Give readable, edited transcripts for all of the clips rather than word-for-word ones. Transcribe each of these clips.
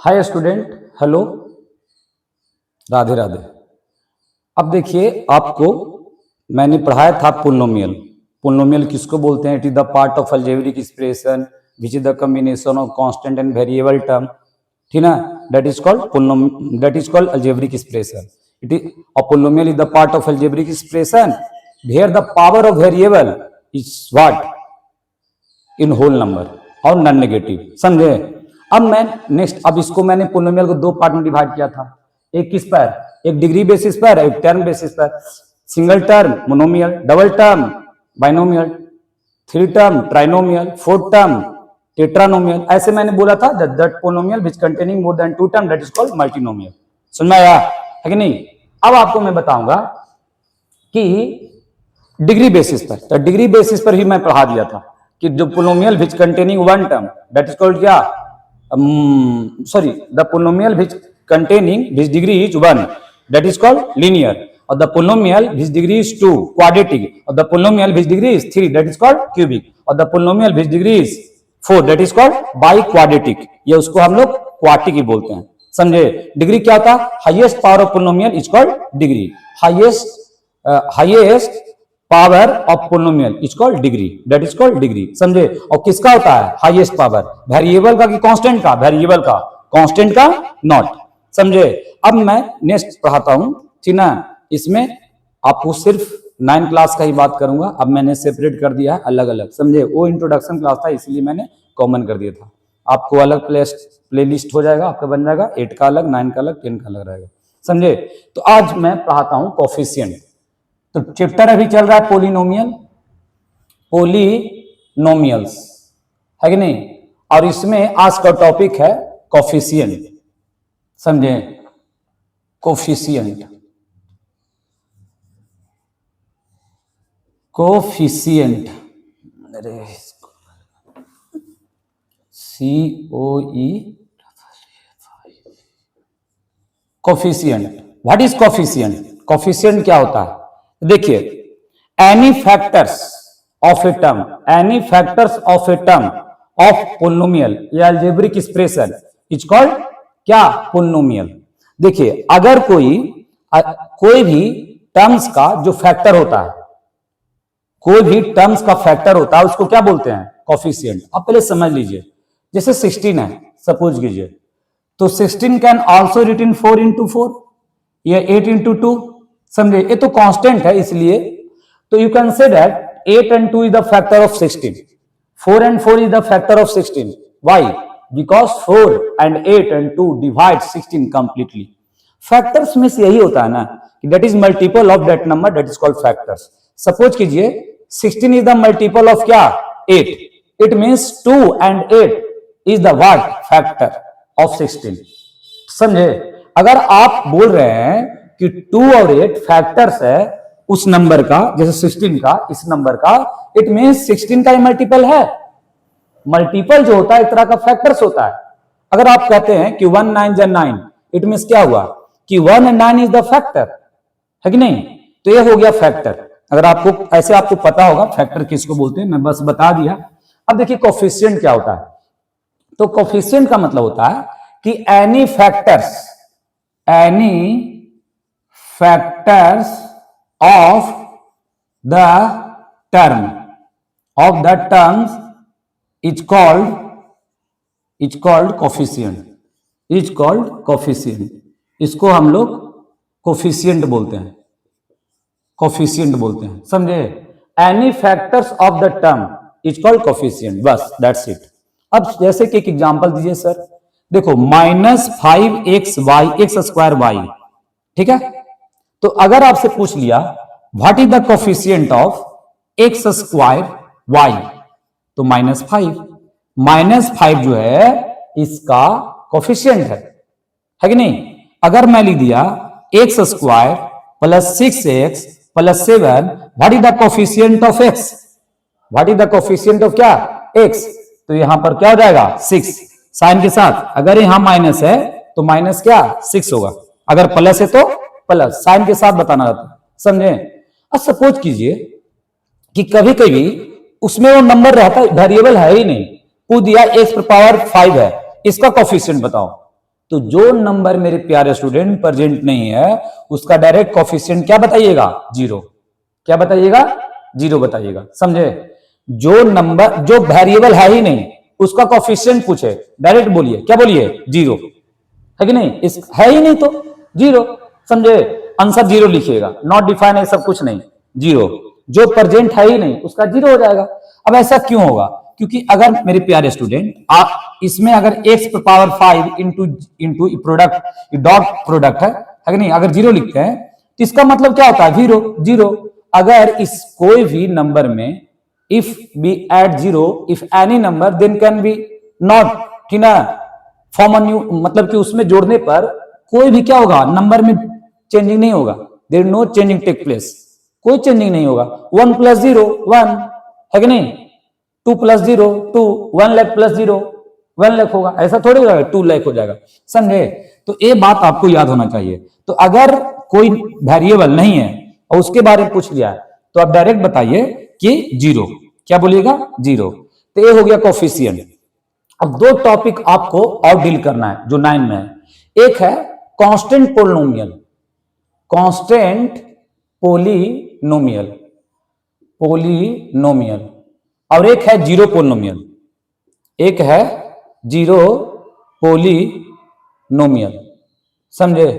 Hi student, hello, Radhe Radhe. अब देखिए, आपको मैंने पढ़ाया था पोलिनोमियल। पोलिनोमियल किसको बोलते हैं? It is the part of algebraic expression which is the combination of constant and variable term, ठीक ना? That is called algebraic expression. It is a polynomial is the part of algebraic expression where the power of variable is what in whole number और non negative. समझे? अब इसको मैंने polynomial को दो part में डिवाइड किया था। एक किस पर? एक डिग्री बेसिस पर, एक टर्म बेसिस पर। Single term monomial, double term binomial, three term trinomial, fourth term tetranomial. ऐसे मैंने बोला था that polynomial which containing more than two term that is called multinomial. समझ में आया है कि नहीं? अब आपको मैं बताऊंगा कि डिग्री बेसिस पर, तो डिग्री बेसिस पर ही मैं पढ़ा दिया था कि जो polynomial which containing one term that is called क्या, the polynomial which degree is 1 that is called linear, or the polynomial which degree is 2 quadratic, or the polynomial which degree is 3 that is called cubic, or the polynomial which degree is 4 that is called biquadratic। ये उसको हम लोग quartic ही बोलते हैं। समझे? Degree क्या होता है? Highest power of polynomial is called degree. Highest power of polynomial is called degree, that is called degree. समझे? और किसका होता है हाईएस्ट पावर? वेरिएबल का कि कांस्टेंट का? वेरिएबल का, कांस्टेंट का नॉट। समझे? अब मैं नेक्स्ट पढ़ाता हूं, ठीक ना? इसमें आपको सिर्फ 9 क्लास का ही बात करूंगा। अब मैंने सेपरेट कर दिया है अलग अलग। समझे? वो इंट्रोडक्शन क्लास था इसलिए मैंने कॉमन कर दिया था। आपको अलग प्ले लिस्ट हो जाएगा, आपका बन जाएगा 8 का अलग, 9 का अलग, 10 का अलग रहेगा। समझे? तो आज मैं पढ़ाता हूं कोफिशिएंट। तो चैप्टर अभी चल रहा है पोलिनोमियल्स, है कि नहीं? और इसमें आज का टॉपिक है कोफिशिएंट। समझे? कोफिशिएंट, कोफिशिएंट, अरे COE, coefficient. What is coefficient? Coefficient क्या होता है? देखिए, any factors of a term of polynomial या अलजेब्रिक एक्सप्रेशन इज कॉल्ड क्या? पोलिनोमियल। देखिए, अगर कोई भी टर्म्स का जो फैक्टर होता है, कोई भी टर्म्स का फैक्टर होता है, उसको क्या बोलते हैं? कोफिशिएंट। अब पहले समझ लीजिए, जैसे 16 है सपोज कीजिए, तो 16 कैन आल्सो रिटन 4 into 4 या 8 into 2। समझे? ये तो कांस्टेंट है, इसलिए तो you can say that 8 and 2 is the factor of 16, 4 and 4 is the factor of 16। Why? Because 4 and 8 and 2 divide 16 completely. Factors में से यही होता है ना कि that is multiple of that number, that is called factors. Suppose कीजिए 16 is the multiple of क्या? 8। It means 2 and 8 is the what? Factor of 16। समझे? अगर आप बोल रहे हैं कि 2 और 8 फैक्टर्स है उस नंबर का, जैसे 16 का, इस नंबर का, इट मींस 16 का ही मल्टीपल है। मल्टीपल जो होता है एक तरह का फैक्टर्स होता है। अगर आप कहते हैं कि 1 9 जा 9, इट मींस क्या हुआ कि 1 and 9 इज द फैक्टर, है कि नहीं? तो ये हो गया फैक्टर। अगर आपको ऐसे आपको पता होगा फैक्टर किसको बोलते हैं, मैं बस बता दिया। अब देखिए कोफिशिएंट क्या होता है। तो कोफिशिएंट का मतलब होता है कि any factors of the terms is called coefficient। इसको हम लोग कोफिशिएंट बोलते हैं। समझे? Any factors of the term is called coefficient, बस दैट्स इट। अब जैसे कि एक एग्जांपल दीजिए सर। देखो -5xy x स्क्वायर y, ठीक है? तो अगर आपसे पूछ लिया what is the coefficient of x square y, तो -5 जो है इसका कोफिशिएंट है कि नहीं? अगर मैं लिख दिया x square plus 6x plus 7, what is the coefficient of x? What is the coefficient of क्या? x। तो यहां पर क्या हो जाएगा? 6 साइन के साथ। अगर यहां माइनस है तो माइनस क्या? 6 होगा। अगर प्लस है तो प्लस, साइन के साथ बताना रहता है। समझे? अब सपोज कीजिए कि कभी कभी उसमें वो नंबर रहता है, वेरिएबल है ही नहीं, पूछ दिया x पावर 5 है, इसका कोफिशिएंट बताओ। तो जो नंबर मेरे प्यारे स्टूडेंट प्रेजेंट नहीं है उसका डायरेक्ट कोफिशिएंट क्या बताइएगा? जीरो। क्या बताइएगा? जीरो बताइएगा। समझे? जो नंबर जो वेरिएबल है ही नहीं उसका कोफिशिएंट पूछे, डायरेक्ट बोलिए, क्या बोलिए? जीरो। है कि नहीं? इस है ही नहीं तो जीरो। समझे? आंसर जीरो लिखिएगा, नॉट डिफाइन है सब कुछ नहीं, जीरो। जो प्रेजेंट है ही नहीं उसका जीरो हो जाएगा। अब ऐसा क्यों होगा? क्योंकि अगर मेरे प्यारे स्टूडेंट आप इसमें अगर x power 5 into product dot product है कि नहीं, अगर जीरो लिखते हैं तो इसका मतलब क्या होता है? जीरो। जीरो। अगर इस कोई भी नंबर में if be at zero if any number then can be not, ठीक ना, फॉर्म न्यू, मतलब कि उसमें जोड़ने पर कोई भी क्या होगा? नंबर में चेंजिंग नहीं होगा। There no changing take place, कोई चेंजिंग नहीं होगा। 1 प्लस 0 1 है कि नहीं, 2 प्लस 0 2, 1 लाख प्लस 0 1 लाख होगा। ऐसा थोड़ी हो जाएगा 2 लाख हो जाएगा। समझे? तो ये बात आपको याद होना चाहिए। तो अगर कोई वेरिएबल नहीं है और उसके बारे में पूछ लिया तो आप डायरेक्ट बताइए कि जीरो। क्या बोलिएगा? जीरो। तो ये हो गया कोफिशिएंट। अब दो टॉपिक आपको और डील करना है जो 9 में है। एक है constant polynomial, constant polynomial, polynomial, और एक है जीरो पोलिनोमियल, एक है जीरो पोलिनोमियल। समझे?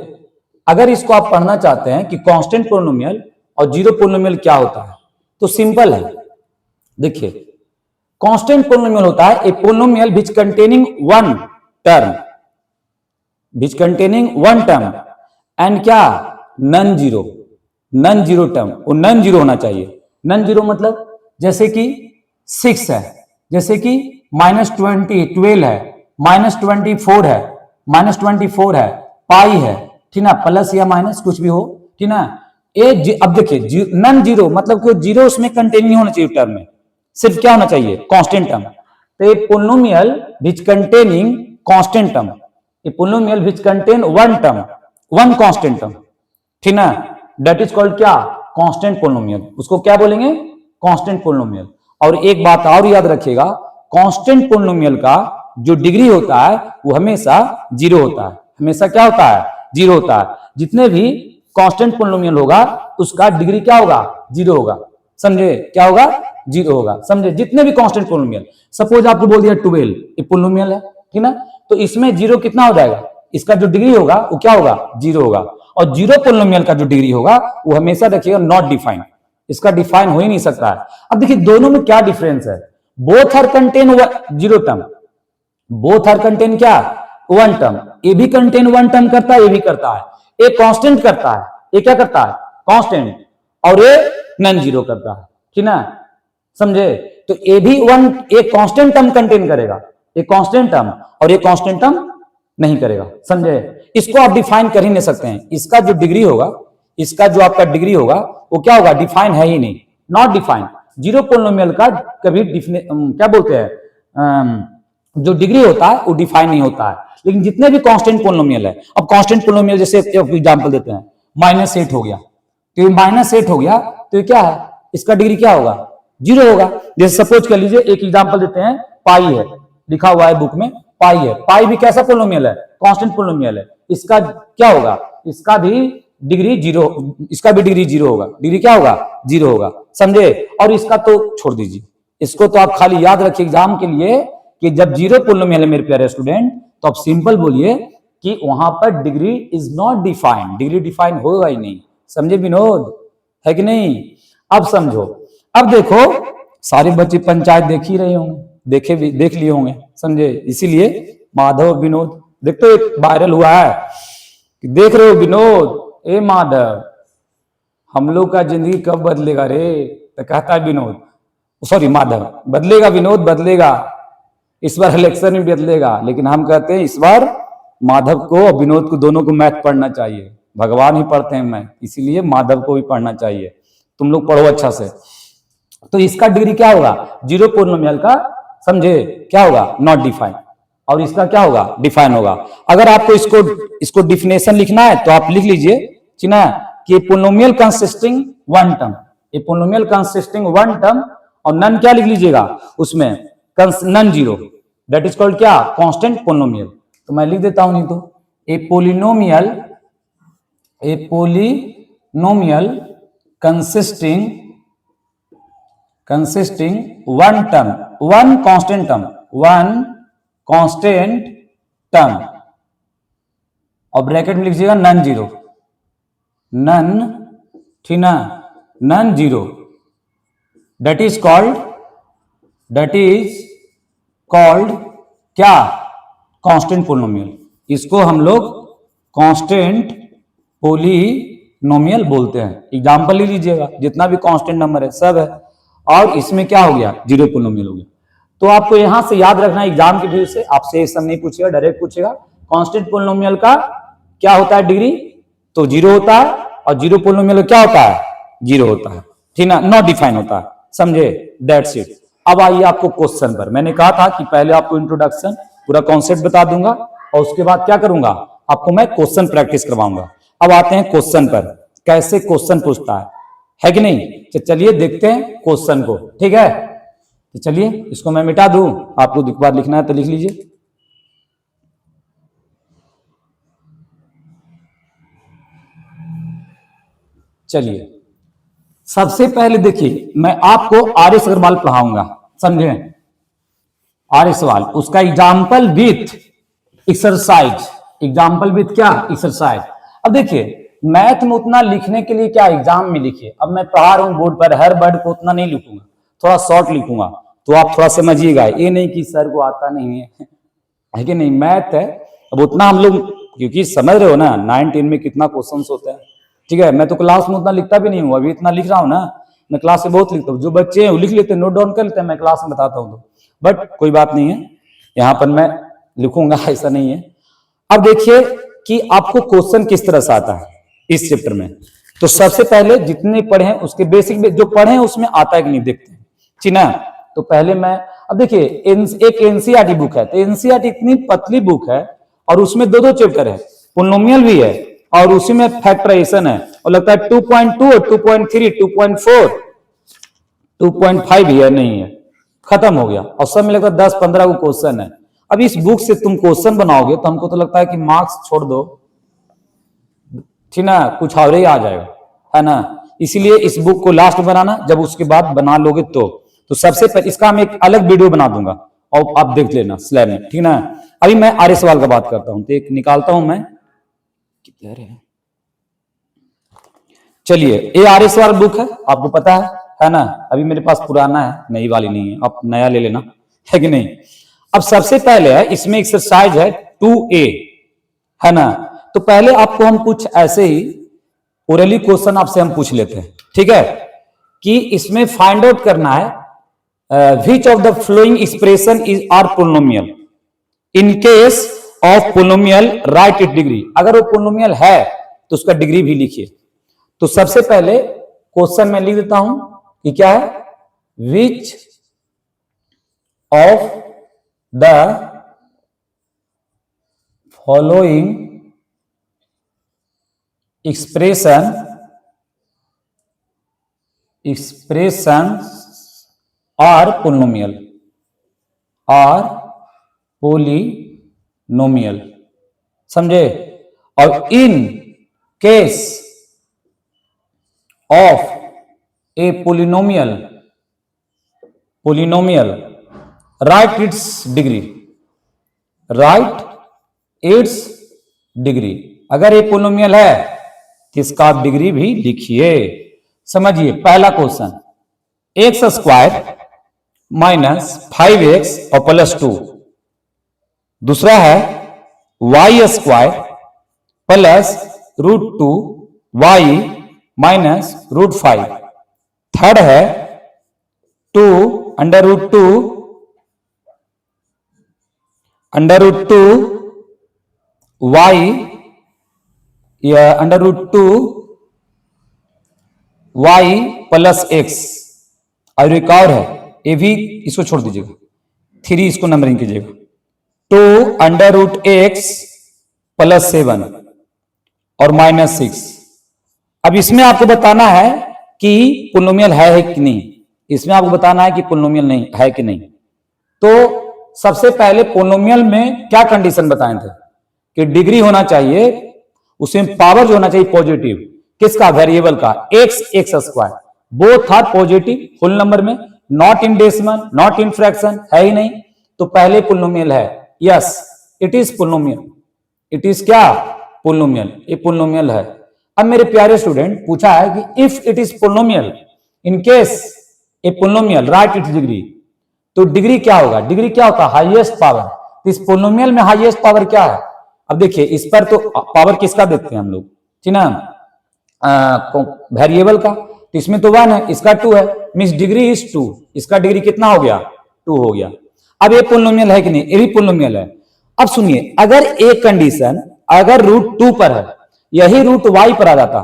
अगर इसको आप पढ़ना चाहते हैं कि कांस्टेंट पोलिनोमियल और जीरो पोलिनोमियल क्या होता है तो सिंपल है। देखिए, कांस्टेंट पोलिनोमियल होता है a polynomial which containing one term, which containing one term and क्या? Non zero, non zero term. वो नन जीरो होना चाहिए। नन जीरो मतलब जैसे कि 6 है, जैसे कि -12 है, -24 है, -24 है, पाई है, ठीक ना, प्लस या माइनस कुछ भी हो, ठीक ना। अब देखिए नन जीरो मतलब कि जीरो उसमें कंटेन नहीं होना चाहिए टर्म में, सिर्फ क्या होना चाहिए? Constant term. तो a polynomial which containing constant term, a polynomial which contain one term, one constant term, ठीक ना, दैट इज कॉल्ड क्या? Constant polynomial. उसको क्या बोलेंगे? Constant polynomial. और एक बात और याद रखिएगा, कांस्टेंट पोलिनोमियल का जो डिग्री होता है वो हमेशा जीरो होता है। हमेशा क्या होता है? जीरो होता है। जितने भी कांस्टेंट पोलिनोमियल होगा उसका डिग्री क्या होगा? जीरो होगा। समझे? क्या होगा? जीरो होगा। समझे? जितने भी कांस्टेंट पोलिनोमियल, सपोज आपको बोल दिया 12 ये पोलिनोमियल है, ठीक ना, तो इसमें जीरो कितना हो जाएगा? इसका जो डिग्री होगा वो क्या होगा? जीरो होगा। और जीरो पोलिनोमियल का जो डिग्री होगा वो हमेशा देखिएगा नॉट डिफाइंड, इसका डिफाइन हो ही नहीं सकता है। अब देखिए दोनों में क्या डिफरेंस है? Both are contain zero term, both are contain क्या? One term. ये भी कंटेन वन टर्म करता है, ये भी करता है। ये कांस्टेंट करता है, ये क्या करता है? कांस्टेंट। और ये नन जीरो करता है, ठीक ना। समझे? तो ये भी वन एक कांस्टेंट टर्म कंटेन करेगा, ये कांस्टेंट टर्म, और ये कांस्टेंट टर्म नहीं करेगा। समझे? इसको आप डिफाइन कर ही नहीं सकते हैं। इसका जो डिग्री होगा, इसका जो आपका डिग्री होगा वो क्या होगा? डिफाइन है ही नहीं, नॉट डिफाइन। जीरो पोलिनोमियल का कभी क्या बोलते हैं, जो डिग्री होता है वो डिफाइन नहीं होता है। लेकिन जितने भी कांस्टेंट पोलिनोमियल है, अब कांस्टेंट पोलिनोमियल जैसे एग्जांपल देते हैं, -8 हो गया, तो ये -8 हो गया तो ये क्या है? इसका डिग्री क्या होगा? जीरो होगा। जैसे सपोज कर लीजिए एक एग्जांपल देते हैं, पाई है, लिखा हुआ है बुक में पाई है। पाई भी कैसा पोलिनोमियल है? कांस्टेंट पोलिनोमियल है। इसका क्या होगा? इसका भी डिग्री जीरो, इसका भी डिग्री जीरो होगा। डिग्री क्या होगा? जीरो होगा। समझे? और इसका तो छोड़ दीजिए, इसको तो आप खाली याद रखिए एग्जाम के लिए कि जब जीरो पोलिनोमियल है मेरे प्यारे स्टूडेंट तो आप सिंपल बोलिए कि वहां पर degree is not defined, degree define होगा ही नहीं। समझे विनोद? है कि नहीं? अब समझो, अब देखो सारे बच्चे पंचायत देख ही रहे होंगे, देख लिए होंगे। समझे? इसीलिए माधव विनोद देख तो एक वायरल हुआ है कि देख रहे हो विनोद, ए माधव हम लोग का जिंदगी कब बदलेगा रे? तो कहता है विनोद, सॉरी माधव, बदलेगा विनोद बदलेगा, इस बार इलेक्शन में बदलेगा। लेकिन हम कहते हैं इस बार माधव को और विनोद को दोनों को मैथ पढ़ना चाहिए। भगवान ही पढ़ते हैं मैथ, इसीलिए माधव को भी पढ़ना चाहिए। तुम लोग पढ़ो अच्छा से। तो इसका डिग्री क्या होगा? जीरो पोलिनोमियल का, समझे, क्या होगा? Not define. और इसका क्या होगा? डिफाइन होगा। अगर आपको इसको डिफिनेशन लिखना है तो आप लिख लीजिए, ठीक है, कि polynomial consisting one term, a polynomial consisting one term, और नन क्या लिख लीजिएगा उसमें? Non zero, that is called क्या? Constant polynomial. तो मैं लिख देता हूं, नहीं तो a polynomial consisting one term, one constant term और ब्रैकेट में लिखिएगा non zero, non zero, that is called क्या, कांस्टेंट पोलिनोमियल। इसको हम लोग कांस्टेंट पोलिनोमियल बोलते हैं। एग्जांपल ले लीजिएगा, जितना भी कांस्टेंट नंबर है सब है, और इसमें क्या हो गया, जीरो पोलिनोमियल हो गया। तो आपको यहां से याद रखना, एग्जाम के व्यू से आपसे ये सब नहीं पूछेगा, डायरेक्ट पूछेगा कांस्टेंट पोलिनोमियल का क्या होता है डिग्री, तो जीरो होता है, और जीरो पोलिनोमियल क्या होता है, जीरो होता है, ठीक ना, नॉट डिफाइन होता है, समझे, दैट्स इट। अब आइए आपको क्वेश्चन पर। मैंने कहा था कि पहले आपको इंट्रोडक्शन पूरा कॉन्सेप्ट बता दूंगा और उसके बाद क्या करूंगा, आपको मैं क्वेश्चन प्रैक्टिस करवाऊंगा। अब आते हैं क्वेश्चन पर, कैसे क्वेश्चन पूछता है कि नहीं। तो चलिए देखते हैं क्वेश्चन को, ठीक है। तो चलिए इसको मैं मिटा दूं, आपको एक बार लिखना है तो लिख लीजिए। चलिए सबसे पहले देखिए, मैं आपको आर.एस. अग्रवाल पढ़ाऊंगा, समझे, आर.एस. अग्रवाल, उसका example with exercise, example with क्या, एक्सरसाइज। अब देखिए मैथ में उतना लिखने के लिए क्या, एग्जाम में लिखिए। अब मैं पढ़ा रहा हूं बोर्ड पर, हर वर्ड को उतना नहीं लिखूंगा, थोड़ा शॉर्ट लिखूंगा, तो आप थोड़ा समझिएगा। ये नहीं कि सर को आता नहीं है कि नहीं, मैथ है। अब उतना हम लोग, क्योंकि समझ रहे हो ना 9-10 में कितना क्वेश्चन होता है, ठीक है। मैं तो क्लास में उतना लिखता भी नहीं हूँ, अभी इतना लिख रहा हूँ ना, मैं क्लास में बहुत लिखता हूँ। जो बच्चे हैं वो लिख लेते हैं, नोट डाउन कर लेते हैं, मैं क्लास में बताता हूँ तो, बट कोई बात नहीं है, यहाँ पर मैं लिखूंगा, ऐसा नहीं है। अब देखिए कि आपको क्वेश्चन किस तरह से आता है इस चैप्टर में। तो सबसे पहले जितने पढ़े हैं उसके बेसिक जो पढ़े हैं उसमें आता है कि नहीं देखते हैं, ठीक ना। तो पहले मैं, अब देखिए एक एनसीईआरटी बुक है, तो एनसीईआरटी इतनी पतली बुक है और उसमें 2-2 चैप्टर है, पोलिनोमियल भी है और उसी में फैक्टराइजेशन है, और लगता है 2.2 और 2.3, 2.4, 2.5 ही है, नहीं है, खत्म हो गया। और सब में लगता है 10-15 को क्वेश्चन है। अब इस बुक से तुम क्वेश्चन बनाओगे तो हमको तो लगता है कि मार्क्स छोड़ दो, ठीक ना, कुछ और ही आ जाएगा, है ना। इसीलिए इस बुक को लास्ट बनाना, जब उसके बाद बना लोगे तो सबसे पहले इसका मैं एक अलग वीडियो बना दूंगा और आप देख लेना स्लैब में, ठीक ना। अभी मैं आर.एस. अग्रवाल का बात करता हूं, तो एक निकालता हूं मैं, चलिए ये आर.एस. अग्रवाल बुक है, आपको पता है ना। अभी मेरे पास पुराना है, नई वाली नहीं है, आप नया ले लेना, है कि नहीं। अब सबसे पहले है इसमें एक्सरसाइज है 2A, है ना। तो पहले आपको हम कुछ ऐसे ही ओरली क्वेश्चन आपसे हम पूछ लेते हैं, ठीक है, कि इसमें फाइंड आउट करना है which of the following expression is are polynomial, in case of polynomial right it degree. अगर वो पोलिनोमियल है तो उसका डिग्री भी लिखिए। तो सबसे पहले क्वेश्चन में लिख देता हूं कि क्या है, which of the following expression are polynomial, समझे। और इन case of a polynomial right its degree, अगर ये पोलिनोमियल है तो इसका डिग्री भी लिखिए। समझिए पहला क्वेश्चन, x² माइनस 5x और +2, दूसरा है y² plus √2y minus √5, third है 2 √2 y या √2y प्लस x, और एक और है, ये भी इसको छोड़ दीजिएगा, 3 इसको नंबरिंग कीजिएगा, 2 √x प्लस 7 और -6। अब इसमें आपको बताना है कि पोलिनोमियल है कि नहीं, इसमें आपको बताना है कि पोलिनोमियल नहीं है कि नहीं। तो सबसे पहले पोलिनोमियल में क्या कंडीशन बताए थे कि डिग्री होना चाहिए, उसमें पावर जो होना चाहिए पॉजिटिव, किसका, वेरिएबल का, x square, both are positive whole number में, not in decimal, not in fraction, है ही नहीं, तो पहले पोलिनोमियल है। Yes, it is polynomial, it is क्या, पोलिनोमियल, ये पोलिनोमियल है। अब मेरे प्यारे स्टूडेंट पूछा है कि if it is polynomial, in case a polynomial right its degree, तो डिग्री क्या होगा, डिग्री क्या होता है, हाईएस्ट पावर। इस पोलिनोमियल में हाईएस्ट पावर क्या है, अब देखिए इस पर तो पावर किसका देखते हैं हम लोग, ठीक ना, वेरिएबल का, तो इसमें तो 1 है, इसका 2 है, मींस डिग्री इज 2, इसका डिग्री कितना हो गया, 2 हो गया। अब ये पोलिनोमियल है कि नहीं, ये भी पोलिनोमियल है। अब सुनिए, अगर एक कंडीशन अगर रूट 2 पर है, यही रूट y पर आ जाता,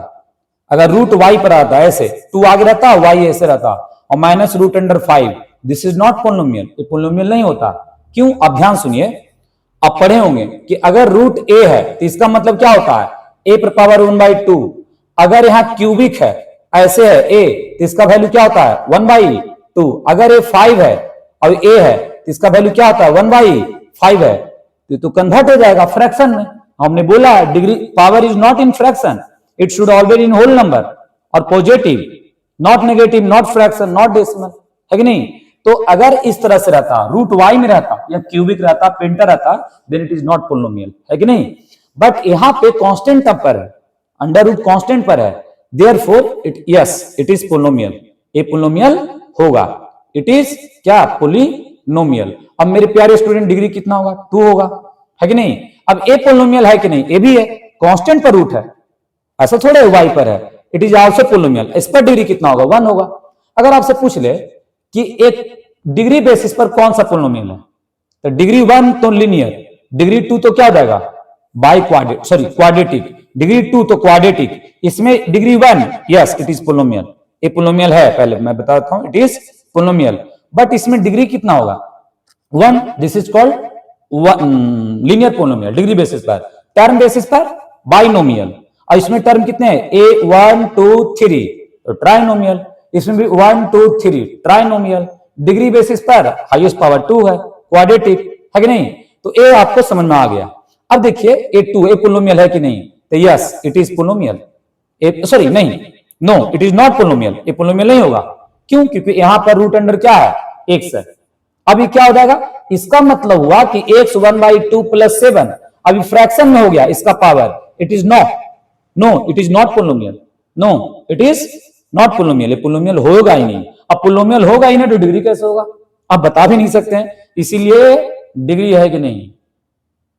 अगर रूट y पर आता ऐसे, 2 आगे रहता, y ऐसे रहता, और minus root under 5, this is not polynomial, ये पोलिनोमियल नहीं होता। क्यों, अब ध्यान सुनिए, आप पढ़े होंगे कि अगर रूट a है तो इसका मतलब क्या होता है, a पर पावर 1/2, अगर यहां क्यूबिक है, ऐसे है a, तो इसका वैल्यू क्या होता है, 1/2, अगर a 5 है और a है तो इसका वैल्यू क्या होता है, 1/5 है, तो कन्वर्ट हो जाएगा फ्रैक्शन में। हमने बोला degree power is not in fraction, it should always in whole number और positive, not negative, not fraction, not decimal, है कि नहीं। तो अगर इस तरह से रहता, रूट y में रहता या क्यूबिक रहता, पेंटर रहता, then it is not polynomial, है कि नहीं। बट यहां पे कांस्टेंट पर है, अंडर रूट कांस्टेंट पर है, therefore it, yes it is polynomial, ये पोलिनोमियल होगा, इट इज क्या, पोलिनोमियल। अब मेरे प्यारे स्टूडेंट डिग्री कितना होगा, 2 होगा, है कि नहीं। अब ए पोलिनोमियल है कि नहीं, ए भी है, कांस्टेंट पर रूट है, ऐसा थोड़ा y पर है, इट इज आल्सो पोलिनोमियल, इस पर डिग्री कितना होगा, 1 होगा। अगर आपसे पूछ ले कि एक डिग्री बेसिस पर कौन सा पोलिनोमियल है, तो डिग्री 1 तो लीनियर, डिग्री 2 तो क्या हो जाएगा, by quadratic, sorry quadratic, degree 2 तो क्वाड्रेटिक, इसमें degree 1, yes it is polynomial, ये पोलिनोमियल है, पहले मैं बताता हूं, इट इज पोलिनोमियल। बट इसमें डिग्री कितना होगा, 1, this is called linear polynomial, degree basis पर, टर्म बेसिस पर बाइनोमियल, और इसमें टर्म कितने हैं, a 1 2 3, तो ट्राइनोमियल, इसमें भी 1 2 3 ट्राइनोमियल, डिग्री बेसिस पर हाईएस्ट पावर 2 है, क्वाड्रेटिक, है कि नहीं। तो ए आपको समझ में आ गया। अब देखिए a2, ए पोलिनोमियल है कि नहीं, तो yes it is polynomial, sorry नहीं, no it is not polynomial, ये पोलिनोमियल नहीं होगा। क्यों, क्योंकि यहां पर रूट अंडर क्या है, x है। अभी क्या हो जाएगा, इसका मतलब हुआ कि x 1/2 + 7, अभी फ्रैक्शन में हो गया इसका power, it is not, no it is not polynomial, no it is not polynomial, ये पोलिनोमियल होगा ही नहीं। अब पोलिनोमियल होगा ही नहीं तो डिग्री कैसे होगा, आप बता भी नहीं सकते हैं, इसीलिए डिग्री है कि नहीं।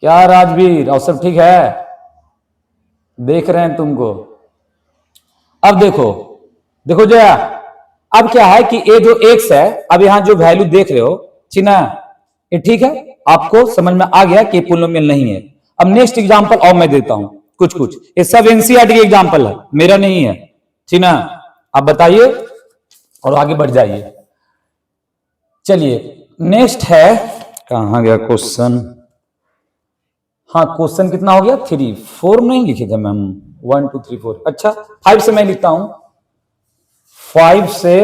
क्या राजवीर, और सब ठीक है, देख रहे हैं तुमको। अब देखो, देखो जया, अब क्या है कि ये जो x है, अब यहां जो वैल्यू देख रहे हो, चिन्ह, ये ठीक है, आपको समझ में आ गया कि पोलिनोमियल नहीं है। अब नेक्स्ट एग्जांपल और मैं देता हूं कुछ, ये सब एनसीईआरटी के एग्जांपल है, मेरा नहीं है, ठीक ना। आप बताइए और आगे बढ़ जाइए। चलिए नेक्स्ट है, कहां गया क्वेश्चन, हाँ क्वेश्चन कितना हो गया, 3, 4 नहीं लिखे थे मैम, 1 2 3 4, अच्छा 5 से मैं लिखता हूं, 5 से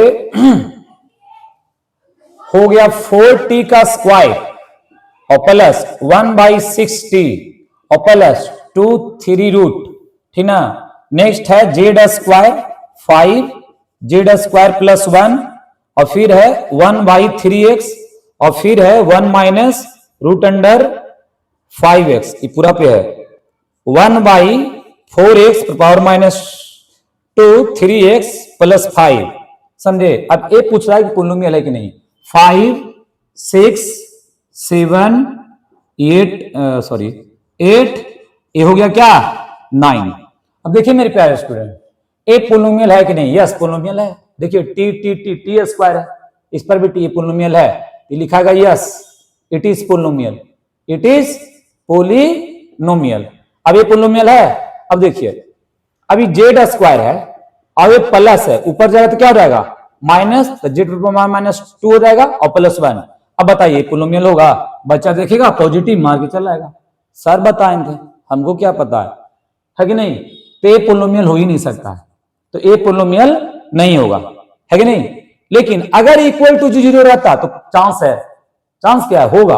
हो गया 4t का स्क्वायर और प्लस 1/6t और प्लस 2 3 रूट, ठीक ना। नेक्स्ट है Z square 5 Z square plus 1, और फिर है 1/3x, और फिर है 1 माइनस रूट अंडर 5x, ये पूरा पे है 1/4x पावर -2 3x + 5, समझे। अब ये पूछ रहा है कि पोलिनोमियल है कि नहीं, 5 6 7 8 ये हो गया क्या, 9। अब देखिए मेरे प्यारे स्टूडेंट, ए पोलिनोमियल है कि नहीं, यस पोलिनोमियल है। देखिए टी स्क्वायर है, इस पर भी टी पोलिनोमियल है, ये लिखागा yes it is polynomial, it is polynomial. अब ये पोलिनोमियल है। अब देखिए अभी जेड स्क्वायर है और ये प्लस है, ऊपर जाएगा तो क्या हो जाएगा माइनस, तो जेड -2 हो जाएगा और +1। अब बताइए पोलिनोमियल होगा, बच्चा देखेगा पॉजिटिव मार के चला जाएगा, सर बताए थे, हमको क्या पता है कि नहीं। तो ये पोलिनोमियल हो ही नहीं सकता है, तो ये पोलिनोमियल नहीं होगा, है कि नहीं। लेकिन अगर इक्वल टू 0 रहता तो चांस है, चांस क्या है, होगा,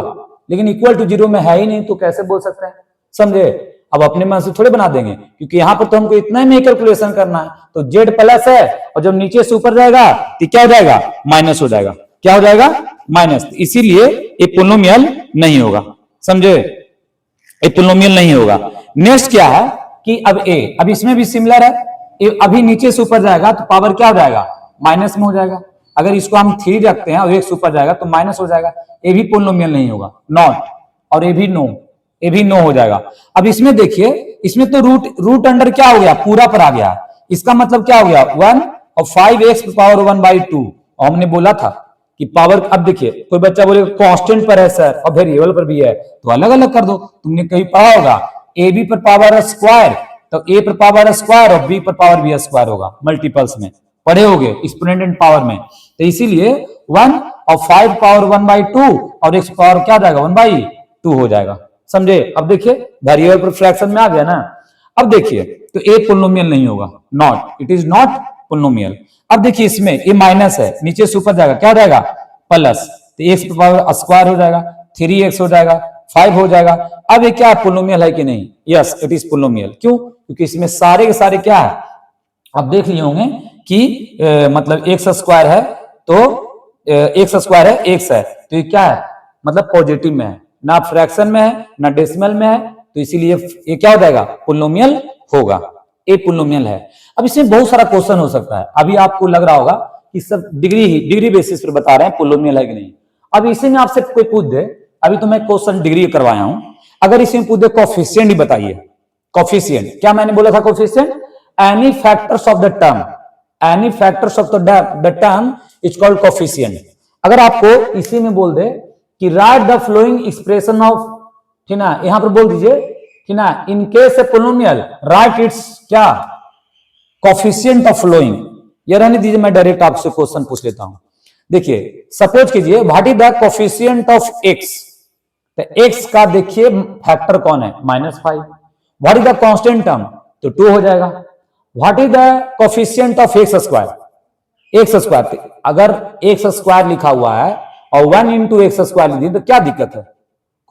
लेकिन इक्वल टू 0 में है ही नहीं, तो कैसे बोल सकते हैं। समझे? अब अपने मन से थोड़े बना देंगे, क्योंकि यहाँ पर तो हमको इतना ही नहीं कैलकुलेशन करना है। तो जेड प्लस है और जब नीचे से ऊपर जाएगा तो क्या हो जाएगा? माइनस हो जाएगा। क्या हो जाएगा? माइनस। इसीलिए ये पोलिनोमियल नहीं होगा, समझे? ये पोलिनोमियल नहीं होगा। नेक्स्ट क्या है कि अब ए, अब इसमें भी सिमिलर है, अभी नीचे से ऊपर जाएगा तो पावर क्या हो जाएगा? माइनस में हो जाएगा। अगर इसको हम 3 रखते हैं और एक से ऊपर जाएगा तो माइनस हो जाएगा। ये भी पोलिनोमियल नहीं होगा, नॉट। और ये भी नो, ये भी नो हो जाएगा। अब इसमें देखिए, इसमें तो रूट अंडर क्या हो गया? पूरा पर आ गया। इसका मतलब क्या हो गया? 1 और 5x पावर 1/2। और हमने बोला था कि पावर, अब देखिए कोई बच्चा बोले कांस्टेंट पर है सर और वेरिएबल पर भी है, तो अलग अलग कर दो। तुमने कहीं पढ़ा होगा ए बी पर पावर स्क्वायर, तो ए पर पावर स्क्वायर और बी पर पावर भी स्क्वायर होगा, मल्टीपल्स में पढ़े होगे, एक्सपोनेंट पावर में। तो इसीलिए 1 और 5 पावर 1/2 और x पावर क्या जाएगा? 1/2 हो जाएगा, समझे? अब देखिए वेरिएबल पर फ्रैक्शन में आ गया ना। अब देखिए, तो ए पोलिनोमियल नहीं होगा, not, it is not polynomial. अब देखिए इसमें ये माइनस है, नीचे से ऊपर जाएगा, क्या हो जाएगा? प्लस, तो एक्स पावर स्क्वायर हो जाएगा, 3x हो जाएगा, 5 हो जाएगा। अब ये क्या पोलिनोमियल है कि नहीं? Yes, it is polynomial. क्यों? क्योंकि इसमें सारे के सारे क्या है, आप देख लिए होंगे कि मतलब एक्स स्क्वायर है तो एक्स स्क्वायर है, एक्स है, तो ये क्या है? मतलब पॉजिटिव में है, ना फ्रैक्शन में है ना डेसिमल में है, तो इसीलिए ये क्या हो जाएगा? पोलिनोमियल होगा। ए पोलिनोमियल है। अब इसमें बहुत सारा क्वेश्चन हो सकता है। अभी आपको लग रहा होगा कि सब डिग्री बेसिस पर बता रहे हैं पोलिनोमियल है कि नहीं। अब इसी में आपसे कोई पूछ दे, अभी तो मैं क्वेश्चन डिग्री करवाया हूं, अगर इसमें पूछ दे कोफिशिएंट ही बताइए। कोफिशिएंट क्या मैंने बोला था? Coefficient any factors of the term, any factors of the term is called coefficient. अगर आपको इसी में बोल दे कि write the following expression of, ठीक ना, यहां पर बोल दीजिए कि ना, in case a polynomial right its क्या? Coefficient of following. ये रहने दीजिए, मैं डायरेक्ट आपसे क्वेश्चन पूछ लेता हूं। देखिए सपोज कीजिए what is the coefficient of x, तो एक्स का देखिए फैक्टर कौन है? -5। What is the constant term, तो 2 हो जाएगा। What is the coefficient of x square, x square, अगर एक्स स्क्वायर लिखा हुआ है और 1 इंटू एक्स स्क्वायर लिखिए तो क्या दिक्कत है?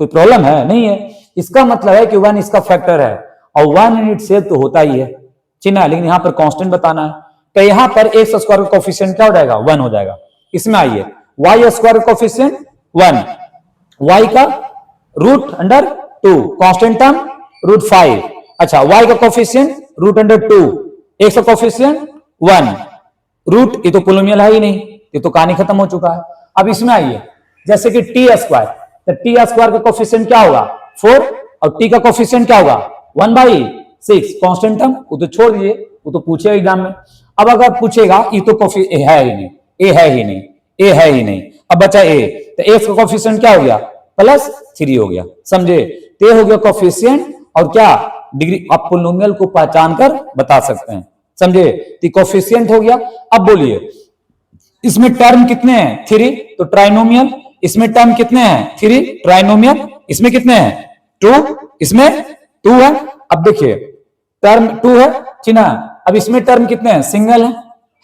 कोई प्रॉब्लम है? नहीं है। इसका मतलब है कि 1 इसका फैक्टर है और 1 इन इटसेल्फ तो होता ही है, चिन्ह है, लेकिन यहां पर कांस्टेंट बताना है। तो यहां पर एक्स स्क्वायर का कोफिशिएंट क्या हो जाएगा? 1 हो जाएगा। इसमें आइए, वाई स्क्वायर का कोफिशिएंट 1, वाई का √2, कांस्टेंट टर्म √5। अच्छा, वाई का कोफिशिएंट √2, एक्स का कोफिशिएंट 1, रूट, ये तो पोलिनोमियल है ही नहीं, ये तो कहानी खत्म हो चुका है। अब इसमें आइए, जैसे कि टी स्क्वायर, तो टी स्क्वायर का कोफिशिएंट क्या होगा? 4 और टी का कोफिशिएंट क्या होगा? 1/6। कांस्टेंट टर्म वो तो छोड़ दीजिए, वो तो पूछेगा एग्जाम में। अब अगर पूछेगा ये तो है ही नहीं, ए है ही नहीं, ए है ही नहीं, अब बचा ए, तो एक्स का कोफिशिएंट क्या हो गया? +3 हो गया, समझे? तो हो गया कोफिशिएंट और क्या डिग्री, आप पोलिनोमियल को पहचान कर बता सकते हैं, समझे? तो कोफिशिएंट हो गया। अब बोलिए इसमें टर्म कितने हैं? 3, तो ट्राइनोमियल। इसमें टर्म कितने हैं? 3, ट्राइनोमियल। इसमें कितने हैं? 2, इसमें 2 है। अब देखिए टर्म 2 है, ठीक ना। अब इसमें टर्म कितने हैं? सिंगल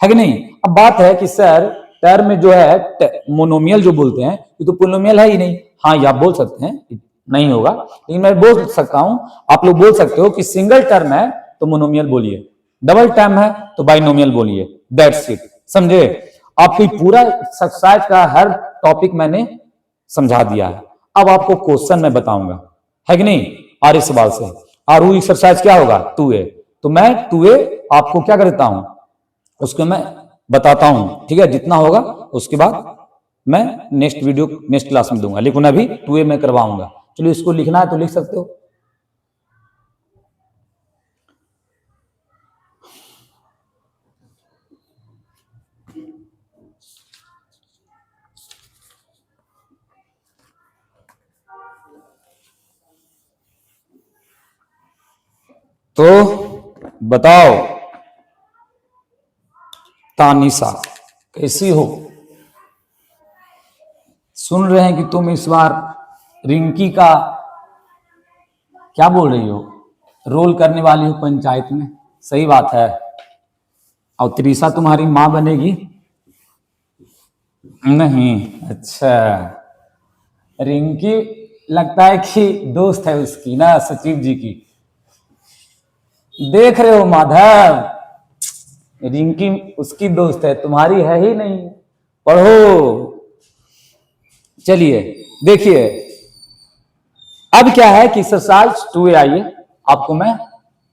है कि नहीं? अब बात है कि सर टर्म में जो है मोनोमियल जो बोलते हैं ये तो पोलिनोमियल है ही नहीं। हाँ, ये आप बोल सकते हैं, नहीं होगा, लेकिन मैं बोल सकता हूं, आप लोग बोल सकते हो कि सिंगल टर्म है तो मोनोमियल बोलिए, डबल टर्म है तो बाइनोमियल बोलिए, दैट्स इट, समझे? आपको पूरा एक्सरसाइज का हर टॉपिक मैंने समझा दिया है। अब आपको क्वेश्चन मैं बताऊंगा, है कि नहीं? आर्य सवाल से। और वो एक्सरसाइज क्या होगा? 2A। तो मैं 2A आपको क्या करता हूं, उसको मैं बताता हूं, ठीक है? जितना होगा उसके बाद मैं नेक्स्ट वीडियो नेक्स्ट क्लास में दूंगा, लेकिन अभी 2A मैं करवाऊंगा। चलिए, इसको लिखना है तो लिख सकते हो। तो बताओ तानिशा कैसी हो? सुन रहे हैं कि तुम इस बार रिंकी का क्या बोल रही हो, रोल करने वाली हो पंचायत में। सही बात है। और त्रिशा तुम्हारी माँ बनेगी? नहीं, अच्छा। रिंकी लगता है कि दोस्त है उसकी ना, सचिव जी की। देख रहे हो माधव, रिंकी उसकी दोस्त है, तुम्हारी है ही नहीं। पढ़ो। चलिए देखिए, अब क्या है कि एक्सरसाइज 2A, आइए आपको मैं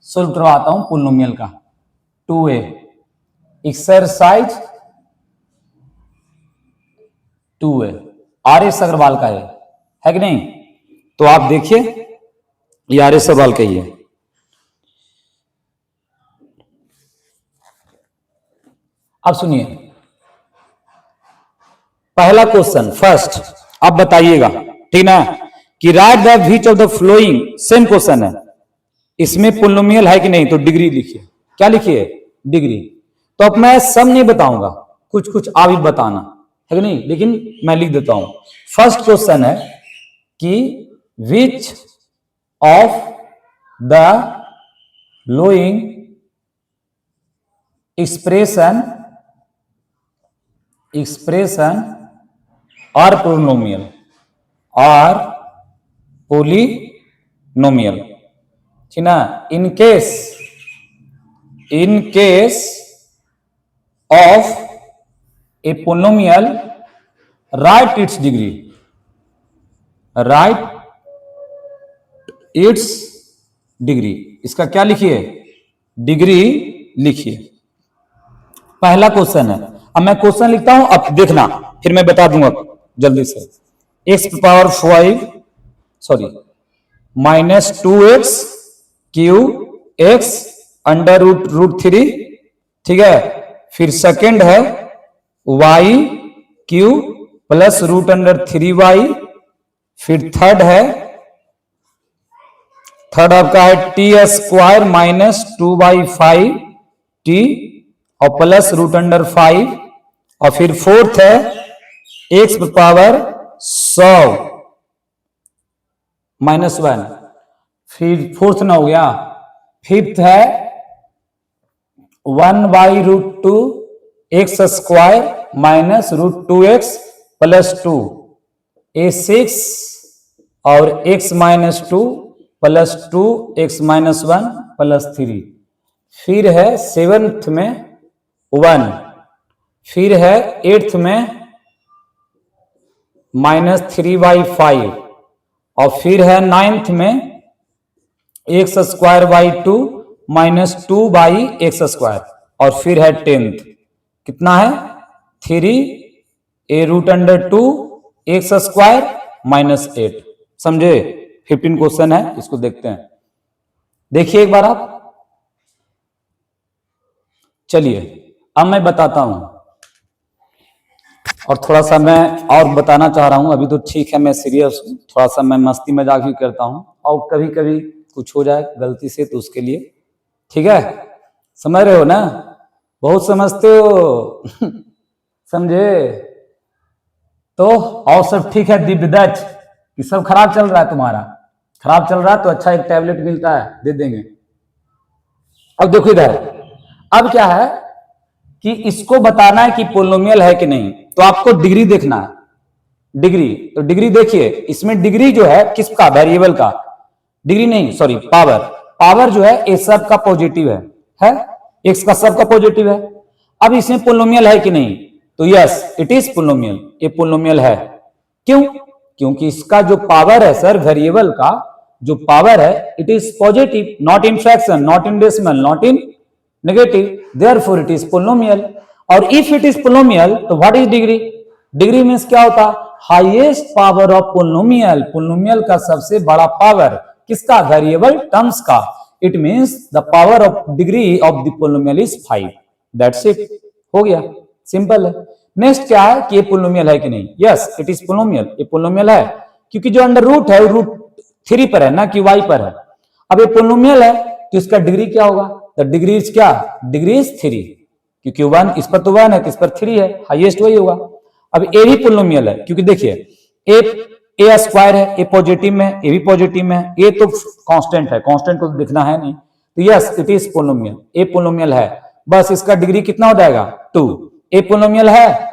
सोल्व करवाता हूं पोलिनोमियल का। 2A exercise 2A RS Agarwal का है कि नहीं? तो आप देखिए, ये RS अग्रवाल का ही है। अब सुनिए पहला क्वेश्चन, फर्स्ट आप बताइएगा, ठीक ना, कि write the which of the flowing, same question है, इसमें पोलिनोमियल है कि नहीं, तो डिग्री लिखिए। क्या लिखिए? डिग्री। तो अब मैं सब नहीं बताऊंगा, कुछ कुछ आप ही बताना है कि नहीं, लेकिन मैं लिख देता हूं। फर्स्ट क्वेश्चन है कि which of the following expression are polynomial, ठीक ना। In case of a polynomial right its degree, इसका क्या लिखिए? डिग्री लिखिए। पहला क्वेश्चन है। अब मैं क्वेश्चन लिखता हूं, अब देखना, फिर मैं बता दूंगा जल्दी से। -2x Q x under root 3, ठीक है। फिर सेकंड है y cube plus root under 3y। फिर थर्ड आपका है टी स्क्वायर -2/5t और प्लस रूट अंडर 5। और फिर फोर्थ है x पावर 100 -1। फिर फोर्थ ना हो गया। फिफ्थ है 1/√2 x square minus √2x plus 2 a6 और x -2 प्लस 2x -1 प्लस 3। फिर है सेवेंथ में 1। फिर है एट्थ में -3/5। और फिर है नाइन्थ में x² 2 -2/x²। और फिर है टेंथ, कितना है 3a√2 x² -8। समझे? 15 क्वेश्चन है, इसको देखते हैं। देखिए एक बार आप। चलिए अब मैं बताता हूं, और थोड़ा सा मैं और बताना चाह रहा हूं। अभी तो ठीक है, मैं सीरियस हूं, थोड़ा सा मैं मस्ती मजाक भी करता हूं, और कभी कभी कुछ हो जाए गलती से तो उसके लिए, ठीक है। समझ रहे हो ना? बहुत समझते हो समझे? तो और सब ठीक है दिव्यदत्त? कि सब खराब चल रहा है तुम्हारा? खराब चल रहा है तो अच्छा एक टैबलेट मिलता है, दे देंगे। अब देखो इधर, अब क्या है कि इसको बताना है कि पोलिनोमियल है कि नहीं, तो आपको डिग्री देखना है। डिग्री, तो डिग्री देखिए, इसमें डिग्री जो है किसका? वेरिएबल का। डिग्री नहीं, सॉरी, पावर जो है ये सब का पॉजिटिव है एक्स का सब का पॉजिटिव है। अब इसमें पोलिनोमियल है कि नहीं, तो यस इट इज पोलिनोमियल, ये पोलिनोमियल है। क्यों? क्योंकि इसका जो पावर है सर, वेरिएबल का जो पावर है, it is positive, not in fraction, not in decimal, not in negative, therefore it is polynomial. और इफ इट इज पोलिनोमियल तो what is degree? Degree means क्या होता? Highest power of polynomial, polynomial का सबसे बड़ा power किसका? Variable terms का। It means the power of degree of the polynomial is 5। That's it, हो गया, सिंपल है। नेक्स्ट क्या है कि ये पोलिनोमियल है कि नहीं? यस इट इज पोलिनोमियल, ये पोलिनोमियल है, क्योंकि जो अंडर रूट है रूट 3 पर है ना कि y पर है। अब ये पोलिनोमियल है तो इसका डिग्री क्या होगा? द डिग्री इज क्या? डिग्री इज 3, क्योंकि 1 इस पर तो 1 है, तो इस पर 3 है, हाईएस्ट वही होगा। अब ए भी पोलिनोमियल है, क्योंकि देखिए ए स्क्वायर है, ए पॉजिटिव में, ए भी पॉजिटिव में, ए तो कांस्टेंट है, कांस्टेंट को देखना है नहीं, तो yes it is polynomial, a polynomial है। बस इसका डिग्री कितना हो जाएगा? 2। ए पोलिनोमियल है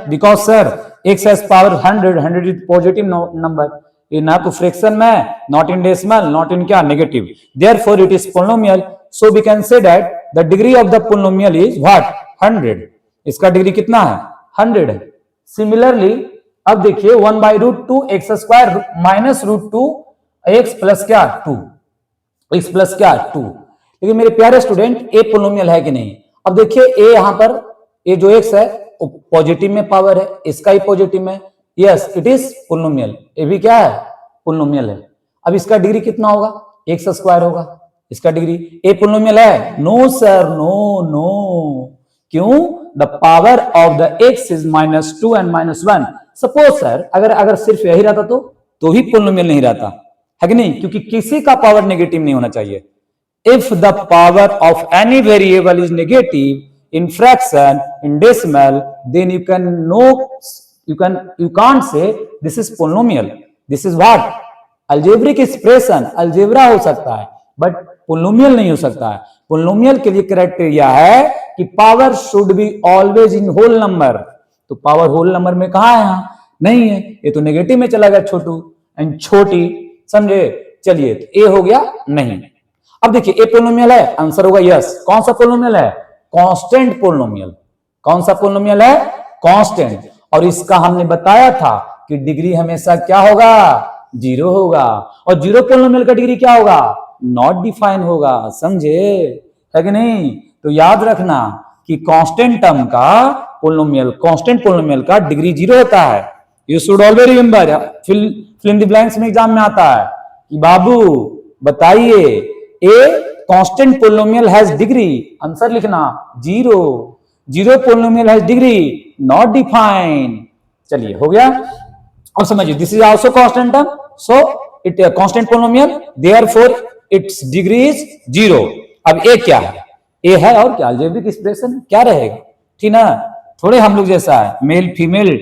because sir x has power 100 is positive number, ये ना तो फ्रैक्शन में, not in decimal, not in क्या negative, therefore it is polynomial. So we can say that the degree of the polynomial is what 100। इसका degree कितना है 100 है। Similarly अब देखिए 1/√2 x square minus √2 x plus क्या 2, एक्स प्लस क्या 2। लेकिन मेरे प्यारे स्टूडेंट ए पोलिनोमियल है कि नहीं? अब देखिए ए यहां पर ये जो एक्स है पॉजिटिव में पावर है, इसका ही पॉजिटिव में, यस इट इज पोलिनोमियल। ये भी क्या है पोलिनोमियल है। अब इसका डिग्री कितना होगा एक्स स्क्वायर होगा इसका डिग्री। ए पोलिनोमियल है? No sir, no no. क्यों? The power of the x is -2 and -1। Suppose sir अगर सिर्फ यही रहता तो ही पोलिनोमियल नहीं रहता है कि नहीं, क्योंकि किसी का पावर नेगेटिव नहीं होना चाहिए। If the power of any variable is negative in fraction in decimal then you can't say this is polynomial, this is what algebraic expression। Algebra हो सकता है बट पोलिनोमियल नहीं हो सकता है। पोलिनोमियल के लिए क्राइटेरिया है कि power should be always in whole number. तो पावर होल नंबर में कहा है? यहां नहीं है, ये तो नेगेटिव में चला गया छोटू एंड छोटी, समझे? चलिए तो ए हो गया नहीं। अब देखिए ए पोलिनोमियल है, आंसर होगा यस। कौन सा पोलिनोमियल है? Constant polynomial. कौन सा पोलिनोमियल है? कांस्टेंट। और इसका हमने बताया था कि डिग्री हमेशा क्या होगा 0 होगा। और जीरो पोलिनोमियल का डिग्री क्या होगा? नॉट डिफाइन होगा, समझे है कि नहीं? तो याद रखना कि कांस्टेंट टर्म का पोलिनोमियल, कांस्टेंट पोलिनोमियल का डिग्री 0 होता है। You should always remember. Fill in the blanks में एग्जाम में आता है कि बाबू बताइए a constant polynomial has degree, answer लिखना 0। Zero polynomial has degree not defined. चलिए हो गया। अब समझिए this is also constant term, so it constant polynomial, therefore its degree is 0। अब ए क्या है? ए है और क्या अलजेब्रिक एक्सप्रेशन क्या रहेगा, ठीक ना? थोड़े हम लोग जैसा है मेल फीमेल,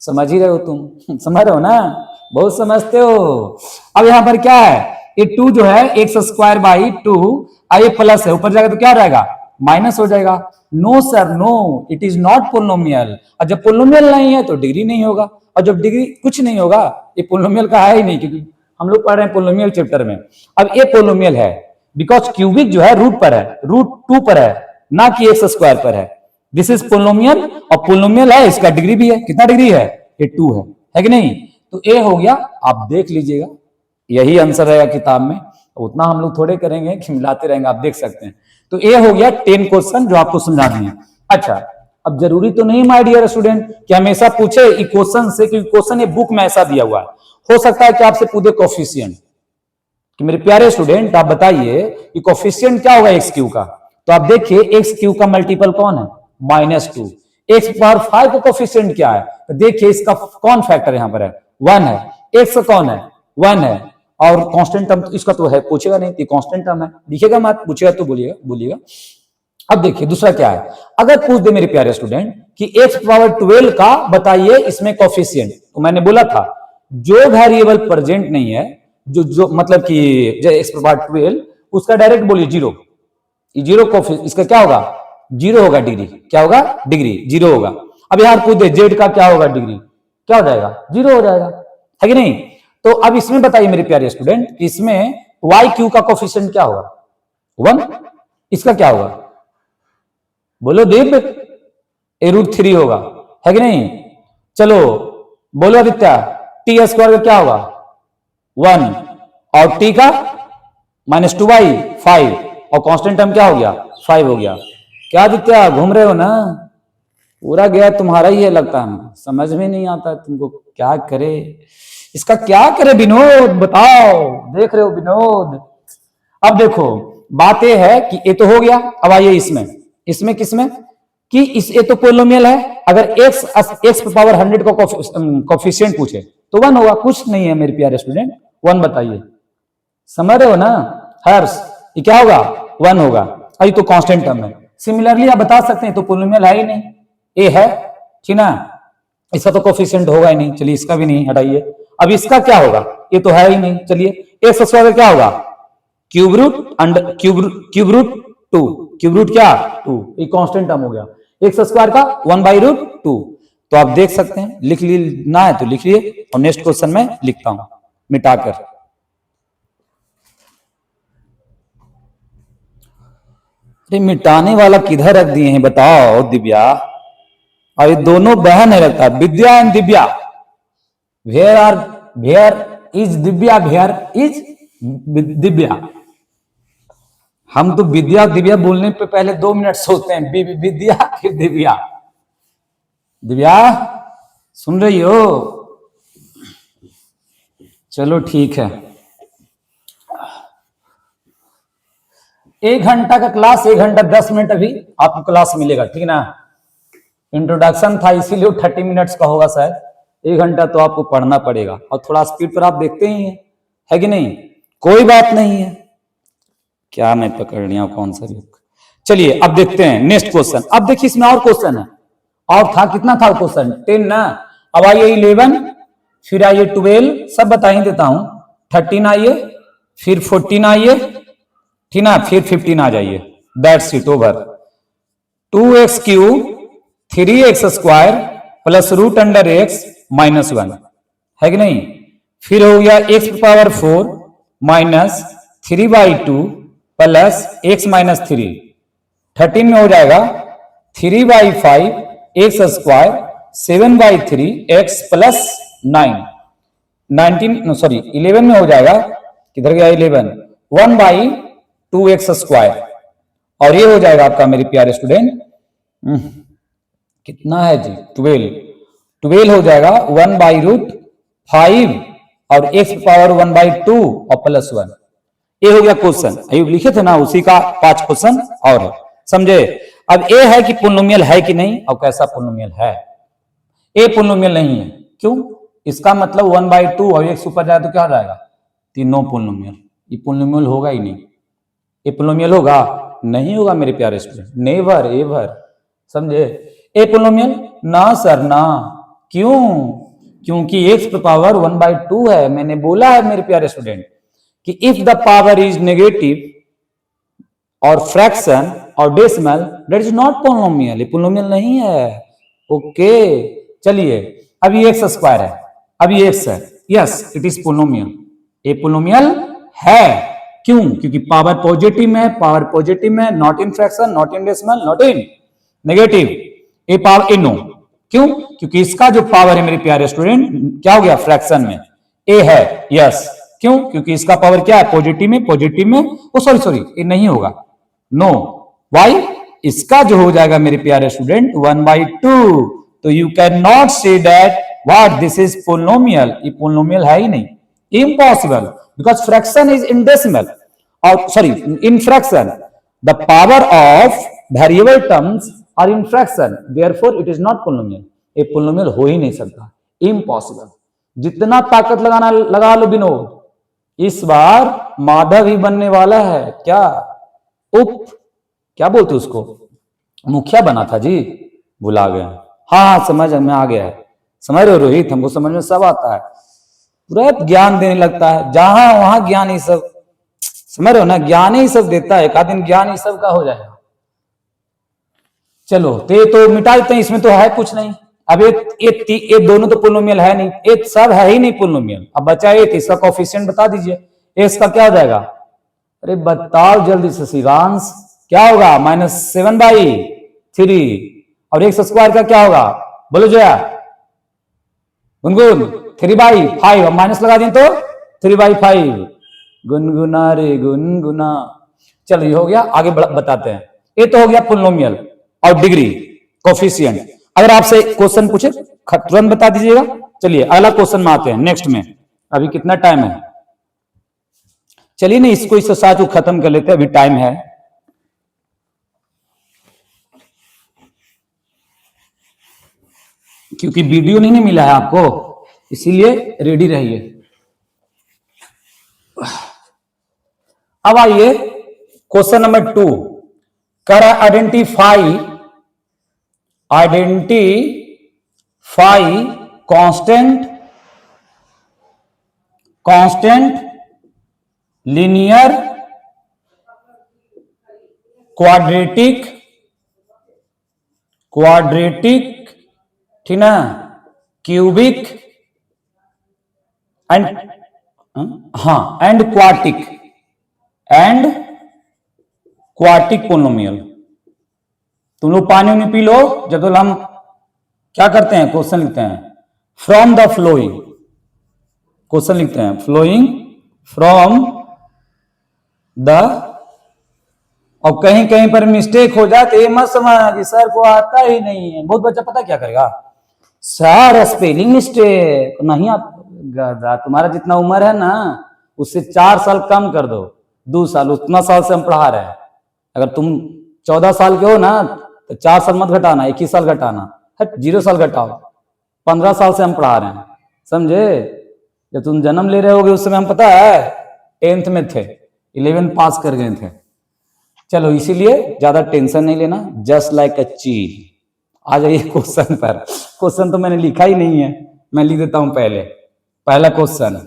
समझ ही रहे हो तुम समझ रहे हो ना, बहुत समझते हो। अब यहां पर क्या है? ये 2 जो है एक्स स्क्वायर बाई 2 आई प्लस है, ऊपर जाएगा तो क्या रहेगा माइनस हो जाएगा। No sir no, it is not polynomial. और जब पोलिनोमियल नहीं है तो डिग्री नहीं होगा, और जब डिग्री कुछ नहीं होगा ये पोलिनोमियल का है ही नहीं, क्योंकि हम लोग पढ़ रहे हैं पोलिनोमियल चैप्टर में। अब ये पोलिनोमियल है बिकॉज क्यूबिक जो है रूट पर है, √2 पर है, ना कि एक्स स्क्वायर पर है। दिस इज पोलिनोमियल, और पोलिनोमियल है, इसका डिग्री भी है। कितना डिग्री है? ये 2 है कि नहीं? तो ए हो गया। आप देख लीजिएगा यही आंसर रहेगा किताब में, उतना हम लोग थोड़े करेंगे कि मिलाते रहेंगे, आप देख सकते हैं। तो ए हो गया 10 क्वेश्चन जो आपको समझा दिए। अच्छा अब जरूरी तो नहीं माय डियर स्टूडेंट कि हमेशा पूछे इक्वेशन से, क्योंकि क्वेश्चन ये बुक में ऐसा दिया हुआ है। हो सकता है कि आपसे पूछे कोफिशिएंट कि मेरे प्यारे स्टूडेंट आप बताइए कि कोफिशिएंट क्या होगा एक्स क्यू का। तो आप देखिए एक्स क्यू का मल्टीपल कौन है? -2। एक्स पावर 5 का कोफिशिएंट क्या है? तो देखिए इसका कौन फैक्टर यहां पर है? 1 है। एक्स कौन है? 1 है। और कांस्टेंट टर्म तो इसका तो है, पूछेगा नहीं कि कांस्टेंट टर्म है, लिखेगा मत, पूछेगा तो बोलिएगा। अब देखिए दूसरा क्या है? अगर पूछ दे मेरे प्यारे स्टूडेंट कि x पावर 12 का बताइए इसमें कोफिशिएंट, तो मैंने बोला था जो वेरिएबल प्रेजेंट नहीं है, जो मतलब कि x पावर 12 उसका डायरेक्ट बोलिए 0। जीरो कोफिशिएंट इसका क्या होगा? 0 होगा डिग्री। क्या होगा? डिग्री 0 होगा। अब यार पूछ दे z का क्या होगा डिग्री, क्या हो जाएगा? 0 हो जाएगा, है कि नहीं? तो अब इसमें बताइए मेरे प्यारे स्टूडेंट इसमें वाई क्यू का कोफिशिएंट क्या होगा? 1। इसका क्या होगा? बोलो देव, √3 होगा, है कि नहीं? चलो बोलो आदित्य, टी स्क्वायर का क्या होगा? 1। और टी का -2/5, और कांस्टेंट टर्म क्या हो गया? 5 हो गया। क्या आदित्य घूम रहे हो ना? पूरा गया तुम्हारा ही है लगता है, समझ में नहीं आता तुमको क्या करे, इसका क्या करे विनोद बताओ, देख रहे हो विनोद? अब देखो बात यह है कि ये तो हो गया। अब आइए इसमें किसमें कि इस ये तो पोलिनोमियल है। अगर x पावर 100 का कोफिशिएंट पूछे तो 1 होगा, कुछ नहीं है मेरे प्यारे स्टूडेंट, 1 बताइए, समझ रहे हो ना? हर्ष ये क्या होगा? 1 होगा। अभी तो कांस्टेंट टर्म है। सिमिलरली आप बता सकते हैं तो पोलिनोमियल है ही नहीं, ए है, ठीक ना? इसका तो कोफिशिएंट होगा ही नहीं, चलिए इसका भी नहीं, हटाइए। अब इसका क्या होगा? ये तो है ही नहीं, चलिए एक्स स्क्वायर क्या होगा? क्यूब रूट 2, क्यूब रूट क्या 2, ये कांस्टेंट टर्म हो गया। एक्स स्क्वायर का 1/√2, तो आप देख सकते हैं, लिख लेना है तो लिख लिए, और नेक्स्ट क्वेश्चन में लिखता हूं मिटाकर। अरे मिटाने वाला किधर रख दिए हैं बताओ दिव्या। और ये दोनों बहन है लगता है, Vidya and Divya. Where is Divya, where is Divya. हम तो विद्या दिव्या बोलने पे पहले 2 मिनट सोचते हैं, विद्या फिर दिव्या। दिव्या सुन रही हो? चलो ठीक है, 1 घंटा का क्लास, 1 घंटा 10 मिनट अभी आपको क्लास मिलेगा, ठीक ना। इंट्रोडक्शन था इसीलिए 30 मिनट्स का होगा शायद, 1 घंटा तो आपको पढ़ना पड़ेगा, और थोड़ा स्पीड पर आप देखते ही हैं, है कि नहीं। कोई बात नहीं है, क्या मैं पकड़ लिया कौन सा भी। चलिए अब देखते हैं नेक्स्ट क्वेश्चन। अब देखिए इसमें और क्वेश्चन है, और था कितना था क्वेश्चन 10 ना। अब आइए 11, फिर आइए 12, सब बता ही देता हूं। 13 आइए, फिर 14 आइए, ठीक ना, फिर 15 आ जाइए। That's it, over. 2x cube 3x square plus root under x minus 1, है कि नहीं। फिर हो गया x power 4 minus 3/2 plus x minus 3। 13 में हो जाएगा 3/5 x square 7/3 x plus 9। 19 sorry 11 में हो जाएगा, किधर गया 11, 1/2 एक्स स्क्वायर। और ये हो जाएगा आपका मेरे प्यारे स्टूडेंट कितना है जी 12 हो जाएगा 1/√5 और x पावर 1/2 और प्लस 1। ये हो गया क्वेश्चन, अभी लिखे थे ना उसी का 5 क्वेश्चन और है, समझे। अब ये है कि पोलिनोमियल है कि नहीं, और कैसा पोलिनोमियल है। ये पोलिनोमियल नहीं है, क्यों, इसका मतलब 1/2 और x ऊपर जाए तो क्या हो जाएगा, तीनों पोलिनोमियल। ये पोलिनोमियल होगा ही नहीं, ये पोलिनोमियल होगा नहीं, होगा मेरे प्यारे स्टूडेंट, नेवर एवर, समझे। ए पोलिनोमियल ना सर ना, क्यों, क्योंकि x पावर 1/2 है। मैंने बोला है मेरे प्यारे स्टूडेंट कि if the power is negative और फ्रैक्शन और decimal that is not polynomial, ये पोलिनोमियल नहीं है। ओके चलिए, अभी एक्स स्क्वायर है, अभी एक्स है, यस इट इज पोलिनोमियल, ये पोलिनोमियल है। क्यों, क्योंकि पावर पॉजिटिव में, पावर पॉजिटिव में, not in fraction, not in decimal, not in negative. A power a no, क्यों, क्योंकि इसका जो पावर है मेरे प्यारे स्टूडेंट क्या हो गया फ्रैक्शन में, ए है, यस। क्यों, क्योंकि इसका पावर क्या है पॉजिटिव में, ओ सॉरी ये नहीं होगा, नो वाई, इसका जो हो जाएगा मेरे प्यारे स्टूडेंट 1/2। तो you can not say that what this is polynomial, ये पोलिनोमियल है ही नहीं, impossible, because fraction is in decimal और sorry in fraction, the power of variable terms are in fraction, therefore it is not polynomial, ये polynomial हो ही नहीं सकता, इम्पॉसिबल। जितना ताकत लगाना लगा लो विनोद, इस बार माधव ही बनने वाला है, क्या क्या बोलते उसको, मुखिया बना था जी, भुला गया। हाँ समझ में आ गया है, समझ रहे हो रोहित, हमको समझ में सब आता है, पूरा ज्ञान देने लगता है, जहां वहां ज्ञान ही सब, समझ रहे हो ना, ज्ञान ही सब देता है, एक आध दिन ज्ञान ही सब का हो जाएगा। चलो तो मिटा देते हैं, इसमें तो है कुछ नहीं। अब ये दोनों तो पोलिनोमियल है नहीं, ये सब है ही नहीं पोलिनोमियल। अब बचा ये, इसका कोएफिशिएंट बता दीजिए, इसका क्या हो जाएगा, अरे बताओ जल्दी से शिवांश, क्या होगा -7/3, और एक्स स्क्वायर का क्या होगा, बोलो जया, गुनगुन 3/5, अब माइनस लगा दें तो 3/5, गुनगुना रे गुनगुना। चलो ये हो गया, आगे बताते हैं। ये तो हो गया पोलिनोमियल और डिग्री कोफिशिएंट। अगर आपसे क्वेश्चन पूछे तुरंत बता दीजिएगा। चलिए अगला क्वेश्चन में आते हैं, नेक्स्ट में। अभी कितना टाइम है, चलिए ना इसको इससे साथ खत्म कर लेते हैं, अभी टाइम है। क्योंकि वीडियो नहीं मिला है आपको, इसीलिए रेडी रहिए। अब आइए क्वेश्चन नंबर 2, कर आइडेंटिफाई कांस्टेंट लीनियर क्वाड्रेटिक ठीक ना, क्यूबिक एंड हाँ एंड क्वाटिक पोलिनोमियल। तुम लोग पानी उनी पी लो, जब तक हम क्या करते हैं, क्वेश्चन लिखते हैं फ्रॉम द फ्लोइंग, क्वेश्चन लिखते हैं फ्लोइंग फ्रॉम द। और कहीं कहीं पर मिस्टेक हो जाए तो ये मत समझना कि सर को आता ही नहीं है। बहुत बच्चा पता क्या करेगा, सर स्पेलिंग मिस्टेक नहीं आता। तुम्हारा जितना उम्र है ना उससे 4 साल कम कर दो, 2 साल, उतना साल से हम पढ़ा रहे हैं। अगर तुम 14 साल के हो ना तो 4 साल मत घटाना, 21 साल घटाना, 0 साल घटाओ। 15 साल से हम पढ़ा रहे हैं, समझे। जब तुम जन्म ले रहे होगे उस समय हम पता है 10th में थे, 11 पास कर गए थे। चलो इसीलिए ज्यादा टेंशन नहीं लेना, जस्ट लाइक अ चील। आ जाइए क्वेश्चन पर। क्वेश्चन तो मैंने लिखा ही नहीं है, मैं लिख देता हूं पहला क्वेश्चन।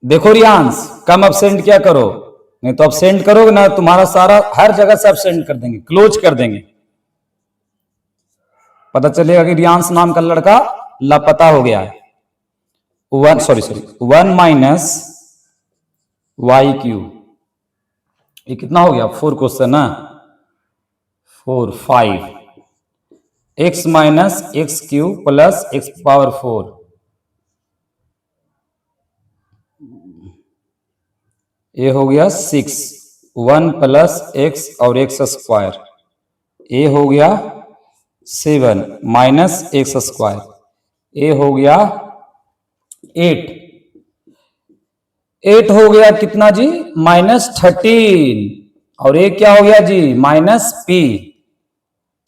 देखो रियांश, कम अपसेंट क्या करो, नहीं तो अपसेंट करोगे ना तुम्हारा सारा हर जगह से अपसेंट कर देंगे, क्लोज कर देंगे। पता चलेगा कि रियांश नाम का लड़का लापता हो गया है। 1 माइनस वाई क्यू, ये कितना हो गया, 4 क्वेश्चन ना, 4 5 x minus x Q plus x power 4, ये हो गया 6, 1 प्लस एक्स और एक्स स्क्वायर, ये हो गया 7 माइनस एक्स स्क्वायर, ये हो गया 8 हो गया कितना जी, -13, और ये क्या हो गया जी, माइनस पी।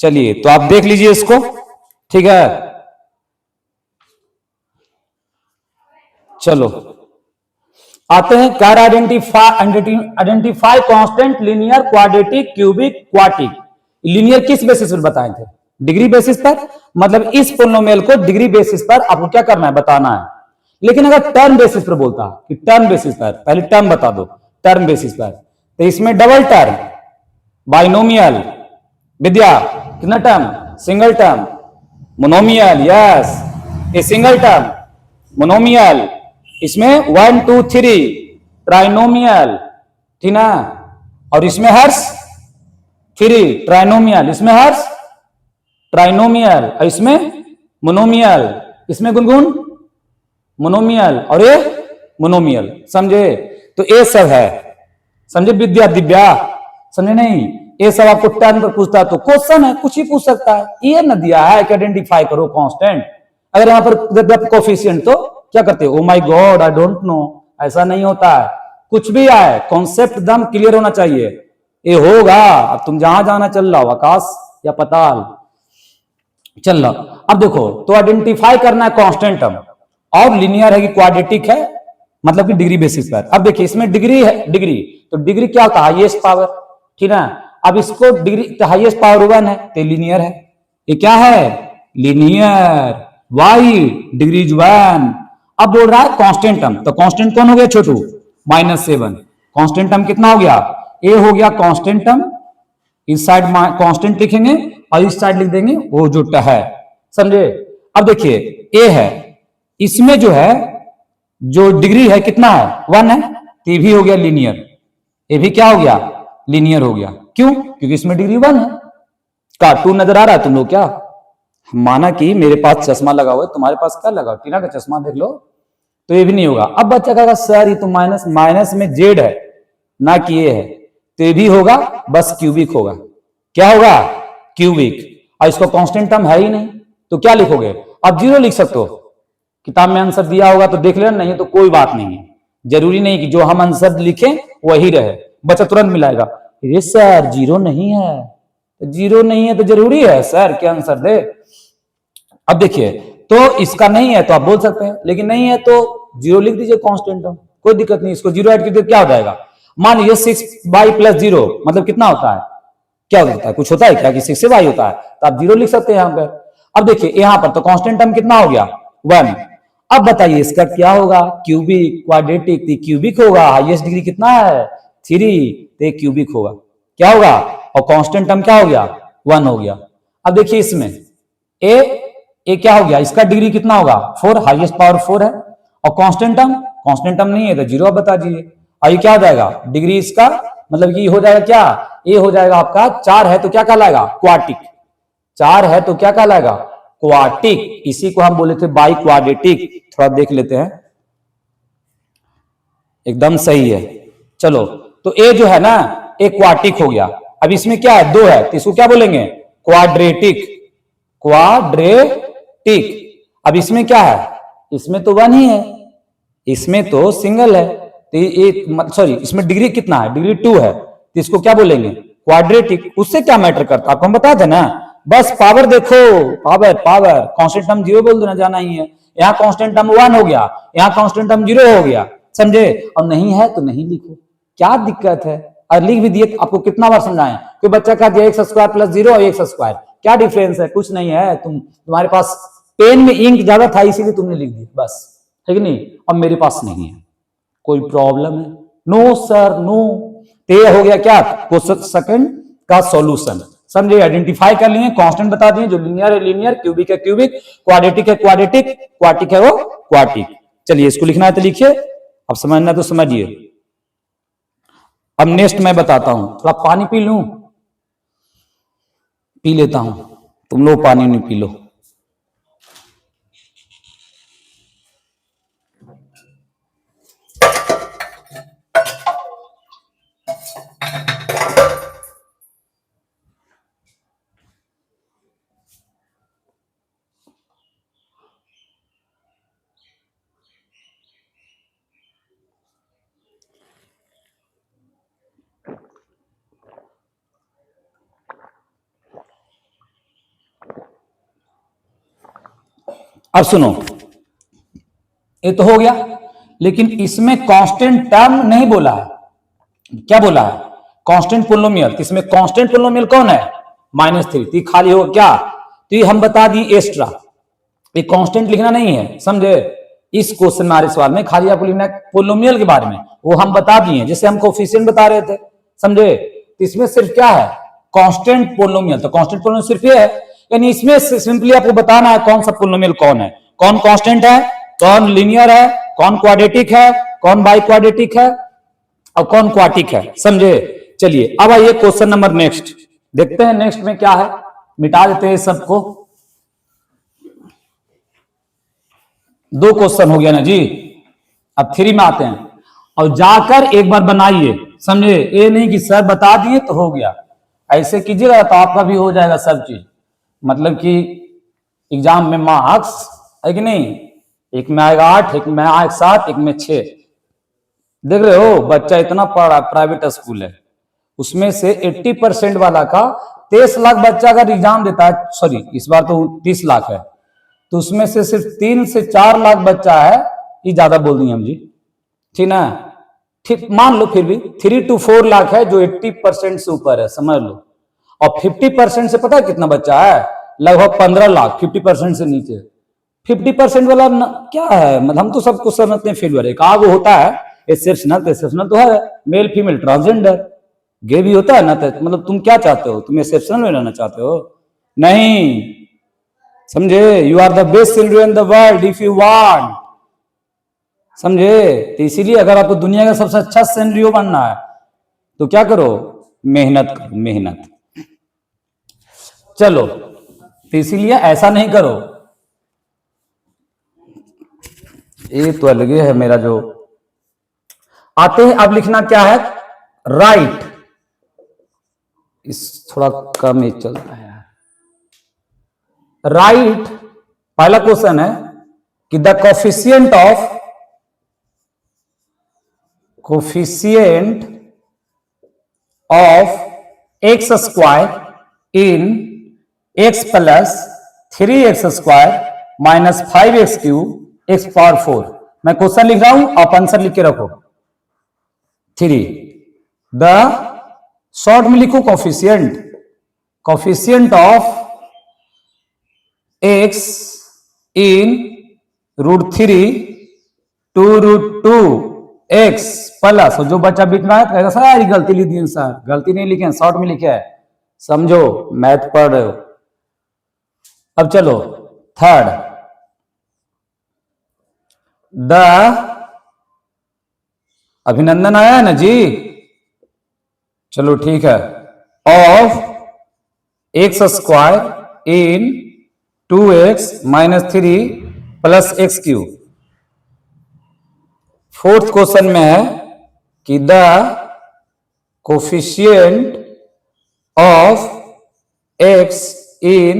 चलिए तो आप देख लीजिए इसको, ठीक है। चलो आते हैं, कैर identify constant linear quadratic cubic quartic. Linear किस बेसिस पर बताए थे, डिग्री बेसिस पर। मतलब इस पोलिनोमियल को डिग्री बेसिस पर आपको क्या करना है, बताना है। लेकिन अगर टर्म बेसिस पर बोलता कि टर्म बेसिस पर, पहले टर्म बता दो, टर्म बेसिस पर, तो इसमें डबल टर्म, बाइनोमियल, विद्या कितना term, single term, monomial, yes, a single term monomial, इसमें 1 2 3 ट्राइनोमियल, ठीक ना, और इसमें हर्ष 3 ट्राइनोमियल, इसमें हर्ष ट्राइनोमियल, और इसमें मोनोमियल, इसमें गुनगुन मोनोमियल, और ये मोनोमियल, समझे। तो ये सब है, समझे विद्या दिव्या, समझे नहीं। ये सब आपको टर्म पर पूछता है तो क्वेश्चन है, कुछ ही पूछ सकता है। ये न दिया है कि आइडेंटिफाई करो कांस्टेंट, अगर यहां पर कोफिशिएंट तो क्या करते हो, oh my God I don't know, ऐसा नहीं होता है। कुछ भी आए कॉन्सेप्ट एकदम क्लियर होना चाहिए, ये होगा। अब तुम जहां जाना चल रहा हो, आकाश या पताल चल रहा। अब देखो, तो आइडेंटिफाई करना है कांस्टेंट टर्म, और लीनियर है कि क्वाड्रेटिक है, मतलब कि डिग्री बेसिस पर। अब देखिए इसमें डिग्री है, डिग्री तो डिग्री क्या होता है, हाईएस्ट पावर, ठीक है। अब इसको डिग्री हाईएस्ट पावर 1 है तो लीनियर है, ये क्या है, लीनियर। Y degree 1। अब बोल रहा है कांस्टेंट टर्म, तो कांस्टेंट कौन हो गया छोटू, -7। कांस्टेंट टर्म कितना हो गया, ए हो गया कांस्टेंट टर्म, इस साइड कांस्टेंट लिखेंगे और इस साइड लिख देंगे वो जो है, समझे। अब देखिए ए है, इसमें जो है जो डिग्री है कितना है, 1 है, तो ये भी हो गया लीनियर, ये भी क्या हो गया, लीनियर हो गया। क्यों, क्योंकि इसमें डिग्री 1 है। कार्टून नजर आ रहा है तुम लोग क्या, माना कि मेरे पास चश्मा लगा हुआ है, तुम्हारे पास क्या लगा, टीना का चश्मा देख लो, तो ये भी नहीं होगा। अब बच्चा कहेगा सर ये तो माइनस में जेड है ना कि ये है, तो ये भी होगा, बस क्यूबिक होगा। क्या होगा, क्यूबिक। और इसको कांस्टेंट टर्म है ही नहीं, तो क्या लिखोगे, अब 0 लिख सकते हो। किताब में आंसर दिया होगा तो देख लेना, नहीं तो कोई बात नहीं है। जरूरी नहीं कि जो हम आंसर लिखें वही रहे, बच्चा तुरंत मिलाएगा, ये सर 0 नहीं है, 0 नहीं है तो जरूरी है सर क्या आंसर दे। अब देखिए, तो इसका नहीं है तो आप बोल सकते हैं, लेकिन नहीं है तो 0 लिख दीजिए कांस्टेंट टर्म, कोई दिक्कत नहीं। इसको 0 ऐड कर क्या हो जाएगा, मान लीजिए 6y + 0 मतलब कितना होता है, क्या होता है, कुछ होता है क्या कि 6 से y होता है, तो आप 0 लिख सकते हैं यहां पर। अब देखिए यहां पर तो कांस्टेंट टर्म कितना हो गया, 1। अब बताइए इसका क्या होगा, क्यूबिक, क्वाड्रेटिक, क्यूबिक होगा। हाईएस्ट डिग्री कितना है, 3, तो क्यूबिक होगा। क्या होगा, और कांस्टेंट टर्म क्या हो गया, 1 हो गया। अब देखिए इसमें ए क्या हो गया, इसका डिग्री कितना होगा 4, हाईएस्ट पावर 4 है। और कांस्टेंट टर्म नहीं है तो 0 आप बता दीजिए। और ये क्या हो जाएगा, डिग्री इसका मतलब कि हो जाएगा क्या, ए हो जाएगा आपका 4 है तो क्या कहलाएगा, क्वार्टिक। 4 है तो क्या कहलाएगा, क्वार्टिक। इसी को हम बोले थे बाई क्वाड्रेटिक। थोड़ा देख लेते हैं, एकदम सही है। चलो तो ए जो है ना, ए क्वार्टिक हो गया। अब इसमें क्या है, 2 है तो इसको क्या बोलेंगे, क्वाड्रेटिक। क्वाड्रेटिक। अब इसमें क्या है, इसमें तो 1 ही है, इसमें तो सिंगल है तो ये सॉरी इसमें डिग्री कितना है, डिग्री 2 है तो इसको क्या बोलेंगे, क्वाड्रेटिक। उससे क्या मैटर करता, आपको हम बता देना। बस पावर देखो, पावर कांस्टेंट टर्म 0 बोल देना, जाना ही है। यहाँ कांस्टेंट टर्म 1 हो गया, यहाँ कांस्टेंट टर्म 0 हो गया, समझे। और नहीं है तो नहीं लिखो, क्या दिक्कत है। और लिख भी दिए, आपको कितना बार समझाएं, कोई बच्चा का दिया x स्क्वायर प्लस 0 और x स्क्वायर, क्या डिफरेंस है, कुछ नहीं है। तुम्हारे पास पेन में इंक ज्यादा था इसीलिए तुमने लिख दिया बस, है कि नहीं। अब मेरे पास नहीं है, कोई प्रॉब्लम है, नो सर नो। तो ये हो गया क्या, क्वेश्चन सेकंड का सॉल्यूशन, समझे। आइडेंटिफाई कर लिए, कांस्टेंट बता दिए, जो लीनियर है लीनियर, क्यूबिक है क्यूबिक, क्वाड्रेटिक है क्वाड्रेटिक, क्वार्टिक है वो क्वार्टिक। चलिए इसको लिखना है तो लिखिए, अब समझना तो समझिए। अब नेक्स्ट मैं बताता हूं, थोड़ा पानी पी लूं, पी लेता हूं, तुम लोग पानी नहीं पी लो। अब सुनो, ये तो हो गया, लेकिन इसमें कांस्टेंट टर्म नहीं बोला है, क्या बोला है, कांस्टेंट पोलिनोमियल। इसमें कांस्टेंट पोलिनोमियल कौन है, -3, तो खाली हो क्या, तो ये हम बता दिए एक्स्ट्रा, ये कांस्टेंट लिखना नहीं है, समझे। इस क्वेश्चन में हमारे सवाल में खाली आपको लिखना है पोलिनोमियल के बारे में, वो हम बता दिए, जैसे हम कोफिशिएंट बता रहे थे, समझे। तो इसमें सिर्फ क्या है, कांस्टेंट पोलिनोमियल। तो कांस्टेंट पोलिनोमियल सिर्फ ये है, यानी इसमें सिंपली आपको बताना है कौन सा पोलिनोमियल कौन है, कौन कांस्टेंट है, कौन लीनियर है, कौन क्वाड्रेटिक है, कौन बाई क्वाड्रेटिक है और कौन क्वार्टिक है, समझे। चलिए अब आइए क्वेश्चन नंबर नेक्स्ट, देखते हैं नेक्स्ट में क्या है, मिटा देते हैं सबको। 2 क्वेश्चन हो गया ना जी, अब 3 में आते हैं, और जाकर एक बार बनाइए, समझे। ये नहीं कि सर बता दिए तो हो गया, ऐसे कीजिएगा तो आपका भी हो जाएगा सब चीज, मतलब कि एग्जाम में मार्क्स है कि नहीं, एक में आएगा 8, एक में आएगा 7, एक में 6। देख रहे हो, बच्चा इतना पढ़ा, प्राइवेट स्कूल है, उसमें से 80% वाला का 23 लाख बच्चा अगर एग्जाम देता है, सॉरी इस बार तो 30 लाख है, तो उसमें से सिर्फ 3 से 4 लाख बच्चा है, ये ज्यादा बोल दिए हम जी, ठीक ना, ठीक मान लो, फिर भी 3 to 4 लाख है जो 80% से ऊपर है, समझ लो। और 50% से पता है कितना बच्चा है, लगभग 15 लाख, 50% से नीचे। 50% वाला क्या है, मतलब हम तो सबको समझते हैं फेलियर, एक आग होता है एक्सेप्शनल तो है, मेल फीमेल ट्रांसजेंडर, गे भी होता है ना, तो मतलब तुम क्या चाहते हो, तुम एक्सेप्शनल में रहना चाहते हो, नहीं, समझे। You are the best scenario in the world if you want, समझे। तो इसीलिए अगर आपको दुनिया का सबसे अच्छा सिनेरियो बनना है तो क्या करो, मेहनत करो, मेहनत। चलो तो इसीलिए ऐसा नहीं करो, ये तो अलग है मेरा जो आते हैं। अब लिखना क्या है, राइट, इस थोड़ा कम ही चलता है, राइट। पहला क्वेश्चन है कि the coefficient of x square in x plus 3x square minus 5x cube x power 4। मैं क्वेश्चन लिख रहा हूं, आप आंसर लिख के रखो। 3 द शॉर्ट में लिखो coefficient of x in √3 2 x plus, जो बच्चा बीच में आया सारी गलती लिख दी सर, गलती नहीं लिखे, शॉर्ट में लिखे है, समझो मैथ पढ़ रहे हो। अब चलो थर्ड, द, अभिनंदन आया है ना जी, चलो ठीक है, of x square in 2x minus 3 plus x cube. Fourth question में है कि the coefficient of x in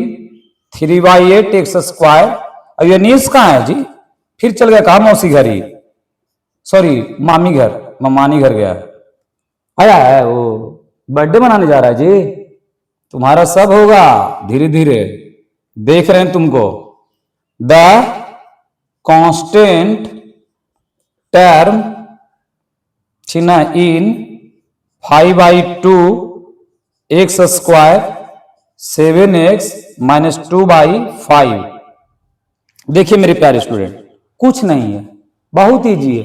3/8 x square. अब ये नीस कहाँ है जी, फिर चल गया कहा मौसी घर ही, सॉरी मामी घर, ममानी घर गया, आया है वो बर्थडे मनाने जा रहा है जी, तुम्हारा सब होगा धीरे धीरे, देख रहे हैं तुमको। द कांस्टेंट टर्म छिना इन 5/2 एक्स स्क्वायर 7x माइनस 2/5। देखिए मेरे प्यारे स्टूडेंट, कुछ नहीं है, बहुत ईजी है।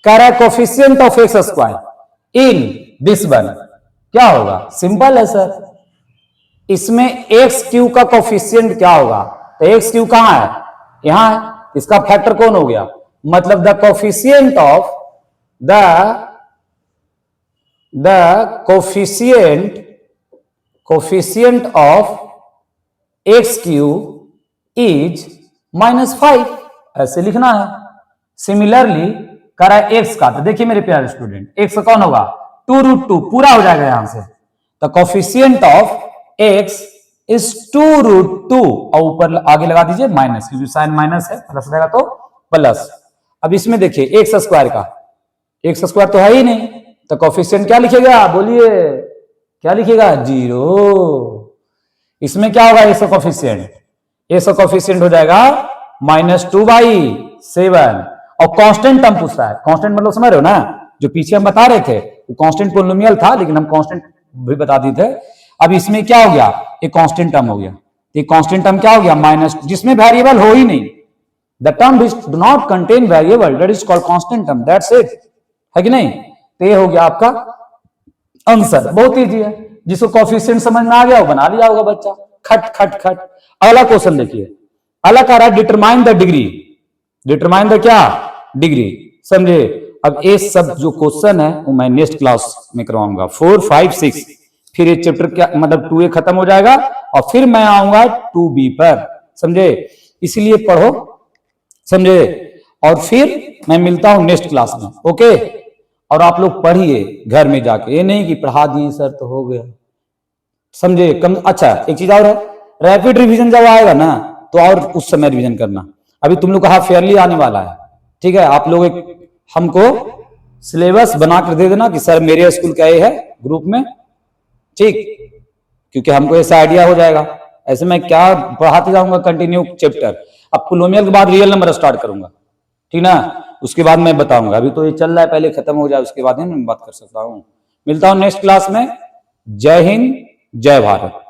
कह रहा है coefficient of x square in this one, क्या होगा, सिंपल है सर, इसमें एक्स क्यू का कोफिशिएंट क्या होगा, तो एक्स क्यू कहां है, यहां है, इसका फैक्टर कौन हो गया, मतलब the coefficient of the coefficient of x Q is -5, ऐसे लिखना है। सिमिलरली कह रहा है एक्स का, तो देखिए मेरे प्यारे स्टूडेंट, एक्स कौन होगा 2√2, पूरा हो जाएगा यहां से, the coefficient of x is 2√2, और ऊपर आगे लगा दीजिए माइनस, क्योंकि साइन माइनस है, प्लस रहेगा तो प्लस। अब इसमें देखिए एक्स स्क्वायर का, एक्स स्क्वायर तो है ही नहीं, तो कोफिशिएंट क्या लिखेगा, बोलिए क्या लिखेगा, 0। इसमें क्या होगा एक्स कोफिशिएंट, एक्स कोफिशिएंट हो जाएगा -2/7, और कांस्टेंट टर्म पूछ रहा है, कांस्टेंट मतलब समझ रहे हो ना, जो पीछे हम बता रहे थे वो कांस्टेंट पोलिनोमियल था, लेकिन हम कांस्टेंट भी बता दिए थे। अब इसमें क्या हो गया, एक कांस्टेंट टर्म हो गया, ये कांस्टेंट टर्म क्या हो गया, माइनस, जिसमें वेरिएबल हो ही नहीं, the term which do not contain variable that is called constant term, that's it, है कि नहीं। तो ये हो गया आपका आंसर, बहुत इजी है, जिसको कोफिशिएंट समझ में आ गया वो बना लिया होगा बच्चा, खट खट खट। अगला क्वेश्चन देखिए, अगला कह रहा है determine the degree, determine the क्या, डिग्री, समझे। अब ये सब जो क्वेश्चन है वो मैं नेक्स्ट क्लास में करवाऊंगा, 4, 5, 6, फिर ये चैप्टर क्या मतलब 2A खत्म हो जाएगा, और फिर मैं आऊंगा 2B पर, समझे, इसलिए पढ़ो, समझे, और फिर मैं मिलता हूं नेक्स्ट क्लास में, ओके। और आप लोग पढ़िए घर में जाके, ये नहीं कि पढ़ा दिए सर तो हो गया, समझे, कम। अच्छा एक चीज और है, रैपिड रिवीजन जब आएगा ना तो और उस समय रिवीजन करना, अभी तुम लोग का हाफ ईयरली आने वाला है, ठीक है। आप लोग एक हमको सिलेबस बना कर दे देना कि सर मेरे स्कूल का ये है ग्रुप में, ठीक, क्योंकि हमको ऐसा आइडिया हो जाएगा, ऐसे मैं क्या पढ़ाते जाऊंगा कंटिन्यू चैप्टर। अब पोलिनोमियल के बाद रियल नंबर स्टार्ट करूंगा, ठीक ना, उसके बाद मैं बताऊंगा, अभी तो ये चल रहा है, पहले खत्म हो जाए उसके बाद ही मैं बात कर सकता हूँ। मिलता हूँ नेक्स्ट क्लास में, जय हिंद जय भारत।